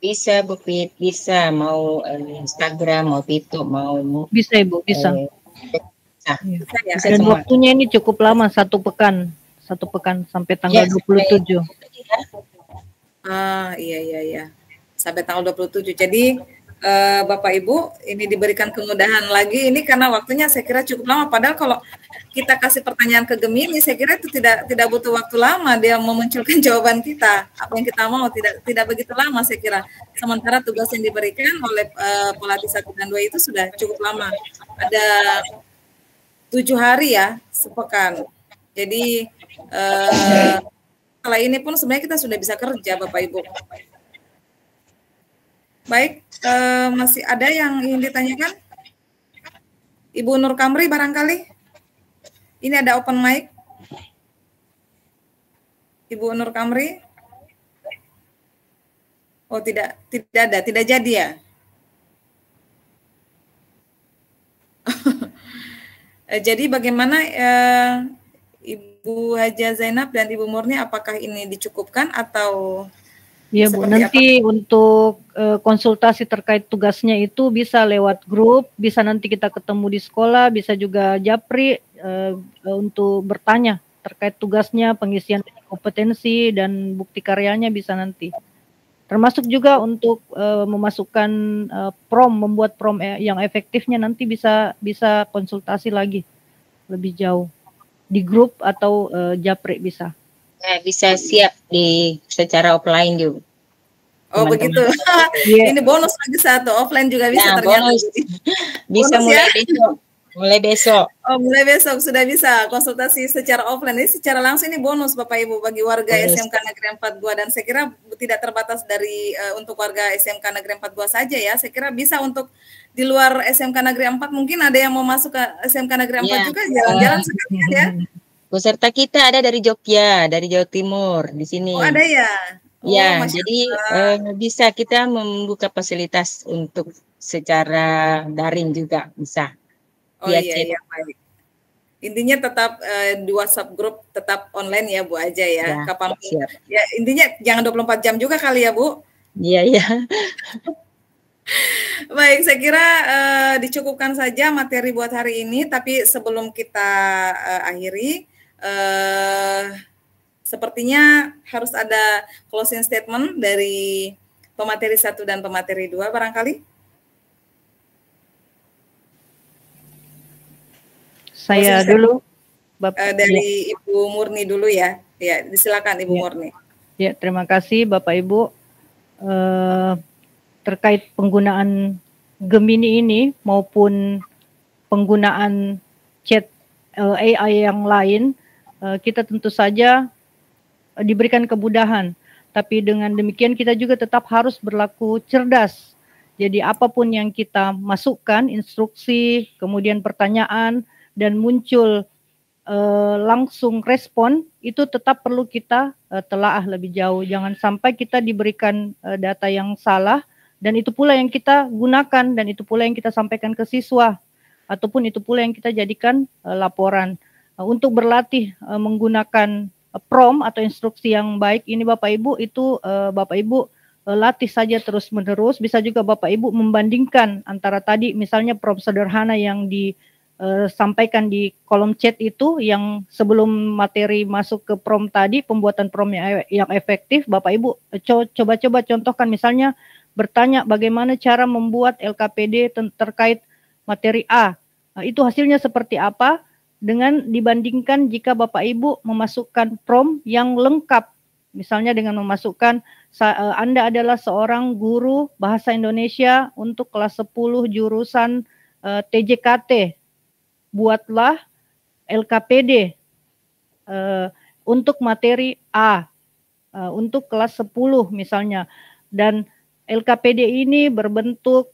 Bisa Bu Fit, bisa mau Instagram, mau TikTok, mau Bisa Ibu, bisa. bisa. Bisa ya? Bisa Dan semua. waktunya ini cukup lama, 1 pekan. 1 pekan sampai tanggal 27. Iya. Sampai tanggal 27. Jadi Bapak Ibu ini diberikan kemudahan lagi ini karena waktunya saya kira cukup lama. Padahal kalau kita kasih pertanyaan ke Gemini, saya kira itu tidak butuh waktu lama dia memunculkan jawaban kita. Apa yang kita mau tidak begitu lama saya kira. Sementara tugas yang diberikan oleh pelatih 1 dan 2 itu sudah cukup lama. Ada 7 hari ya, sepekan. Jadi setelah ini pun sebenarnya kita sudah bisa kerja Bapak Ibu. Baik, masih ada yang ingin ditanyakan? Ibu Nur Kamri barangkali? Ini ada open mic. Ibu Nur Kamri? Oh tidak ada, tidak jadi ya? Jadi bagaimana Ibu Haja Zainab dan Ibu Murni, apakah ini dicukupkan atau? Iya Bu, nanti untuk konsultasi terkait tugasnya itu bisa lewat grup, bisa nanti kita ketemu di sekolah, bisa juga japri untuk bertanya terkait tugasnya, pengisian kompetensi dan bukti karyanya bisa nanti. Termasuk juga untuk memasukkan membuat prom yang efektifnya nanti bisa konsultasi lagi lebih jauh di grup atau japri bisa. Bisa siap secara offline juga. Oh teman-teman. Begitu. Ini bonus lagi 1, offline juga bisa ternyata. Bonus. Bisa bonus mulai ya? besok. Mulai besok. Oh, mulai besok sudah bisa konsultasi secara offline. Ini secara langsung ini bonus Bapak Ibu bagi warga SMK Negeri 4 Gua, dan saya kira tidak terbatas dari untuk warga SMK Negeri 4 Gua saja ya. Saya kira bisa untuk di luar SMK Negeri 4, mungkin ada yang mau masuk ke SMK Negeri 4 juga, jalan-jalan sekalian ya. Peserta kita ada dari Jogja, dari Jawa Timur di sini. Oh, ada ya. Ya, jadi bisa kita membuka fasilitas untuk secara daring juga bisa. Oh iya, baik. Intinya tetap di WhatsApp grup tetap online ya Bu aja ya. Kapan ya, intinya jangan 24 jam juga kali ya Bu. Iya. Baik, saya kira dicukupkan saja materi buat hari ini, tapi sebelum kita akhiri sepertinya harus ada closing statement dari pemateri 1 dan pemateri 2 barangkali. Saya dulu, Bapak. Dari Ibu Murni dulu ya. Ya, silakan Ibu Murni. Ya, terima kasih Bapak Ibu. Terkait penggunaan Gemini ini maupun penggunaan chat AI yang lain, kita tentu saja diberikan kemudahan. Tapi dengan demikian kita juga tetap harus berlaku cerdas. Jadi apapun yang kita masukkan, instruksi, kemudian pertanyaan, dan muncul langsung respon, itu tetap perlu kita telaah lebih jauh. Jangan sampai kita diberikan data yang salah, dan itu pula yang kita gunakan, dan itu pula yang kita sampaikan ke siswa, ataupun itu pula yang kita jadikan laporan. Untuk berlatih menggunakan prompt atau instruksi yang baik, ini Bapak Ibu itu Bapak Ibu latih saja terus-menerus. Bisa juga Bapak Ibu membandingkan antara tadi misalnya prompt sederhana yang disampaikan di kolom chat itu, yang sebelum materi masuk ke prompt tadi, pembuatan prompt yang efektif, Bapak Ibu coba-coba contohkan, misalnya bertanya bagaimana cara membuat LKPD terkait materi A. Itu hasilnya seperti apa, dengan dibandingkan jika Bapak Ibu memasukkan prompt yang lengkap, misalnya dengan memasukkan Anda adalah seorang guru bahasa Indonesia untuk kelas 10 jurusan TJKT. Buatlah LKPD untuk materi A untuk kelas 10 misalnya, dan LKPD ini berbentuk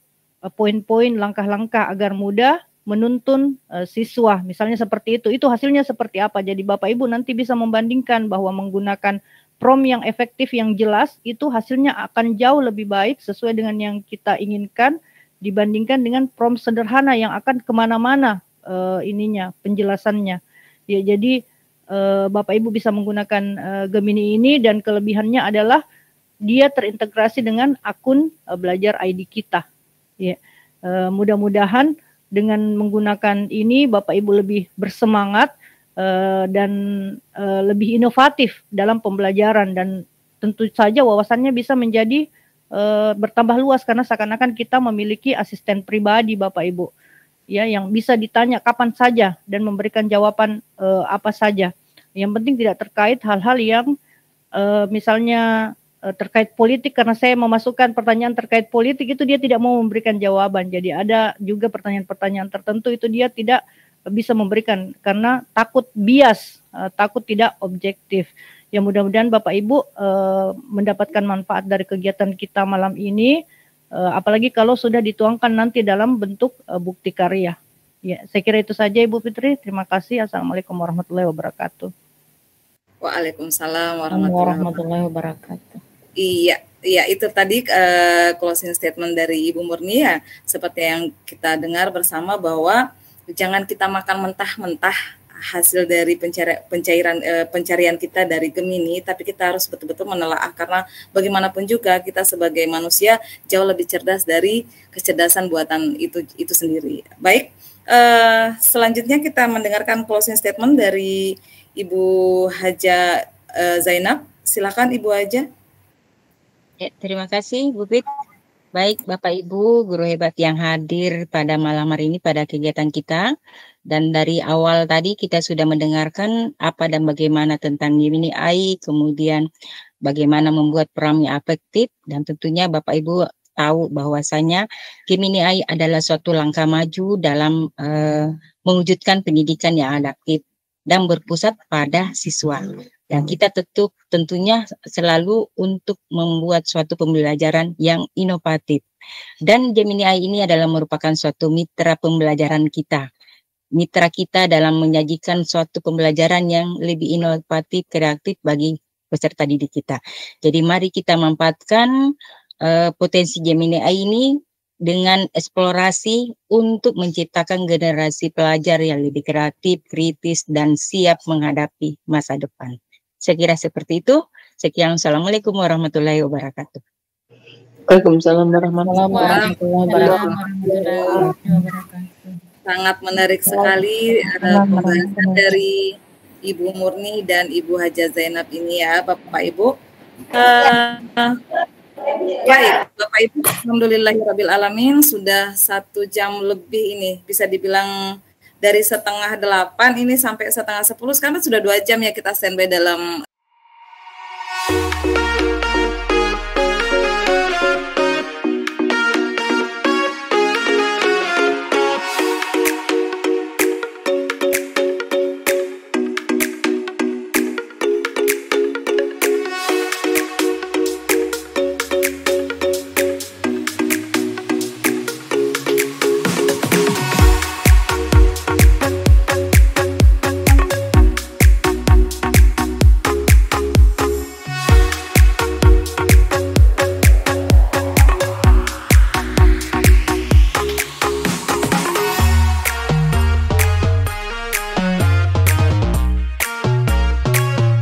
poin-poin langkah-langkah agar mudah menuntun siswa, misalnya seperti itu hasilnya seperti apa. Jadi Bapak Ibu nanti bisa membandingkan bahwa menggunakan prompt yang efektif, yang jelas, itu hasilnya akan jauh lebih baik sesuai dengan yang kita inginkan dibandingkan dengan prompt sederhana yang akan kemana-mana penjelasannya. Ya, jadi Bapak Ibu bisa menggunakan Gemini ini, dan kelebihannya adalah dia terintegrasi dengan akun belajar ID kita. Ya, mudah-mudahan dengan menggunakan ini Bapak Ibu lebih bersemangat dan lebih inovatif dalam pembelajaran, dan tentu saja wawasannya bisa menjadi bertambah luas karena seakan-akan kita memiliki asisten pribadi Bapak Ibu, ya, yang bisa ditanya kapan saja dan memberikan jawaban apa saja. Yang penting tidak terkait hal-hal yang misalnya terkait politik, karena saya memasukkan pertanyaan terkait politik itu dia tidak mau memberikan jawaban. Jadi ada juga pertanyaan-pertanyaan tertentu itu dia tidak bisa memberikan karena takut bias, takut tidak objektif. Ya, mudah-mudahan Bapak Ibu mendapatkan manfaat dari kegiatan kita malam ini, apalagi kalau sudah dituangkan nanti dalam bentuk bukti karya. Ya, saya kira itu saja Ibu Fitri. Terima kasih. Assalamualaikum warahmatullahi wabarakatuh. Waalaikumsalam warahmatullahi wabarakatuh. Iya, itu tadi closing statement dari Ibu Murni ya, seperti yang kita dengar bersama bahwa jangan kita makan mentah-mentah hasil dari pencarian kita dari Gemini, tapi kita harus betul-betul menelaah, karena bagaimanapun juga kita sebagai manusia jauh lebih cerdas dari kecerdasan buatan itu sendiri. Baik, selanjutnya kita mendengarkan closing statement dari Ibu Haja Zainab. Silakan Ibu Haja. Ya, terima kasih Bu Pit. Baik Bapak Ibu guru hebat yang hadir pada malam hari ini pada kegiatan kita, dan dari awal tadi kita sudah mendengarkan apa dan bagaimana tentang Gemini AI, kemudian bagaimana membuat perannya efektif, dan tentunya Bapak Ibu tahu bahwasanya Gemini AI adalah suatu langkah maju dalam mewujudkan pendidikan yang adaptif dan berpusat pada siswa. Dan kita tentunya selalu untuk membuat suatu pembelajaran yang inovatif. Dan Gemini AI ini adalah merupakan suatu mitra pembelajaran kita. Mitra kita dalam menyajikan suatu pembelajaran yang lebih inovatif, kreatif bagi peserta didik kita. Jadi mari kita manfaatkan potensi Gemini AI ini dengan eksplorasi untuk menciptakan generasi pelajar yang lebih kreatif, kritis, dan siap menghadapi masa depan. Saya kira seperti itu. Sekian, Assalamualaikum warahmatullahi wabarakatuh. Waalaikumsalam warahmatullahi wabarakatuh. Sangat menarik sekali pembahasan dari Ibu Murni dan Ibu Haja Zainab ini ya, Bapak Ibu. Baik, Bapak Ibu, alhamdulillahirrabbilalamin, sudah 1 jam lebih ini, bisa dibilang dari 7:30 ini sampai 7:30, sekarang sudah 2 jam ya kita standby dalam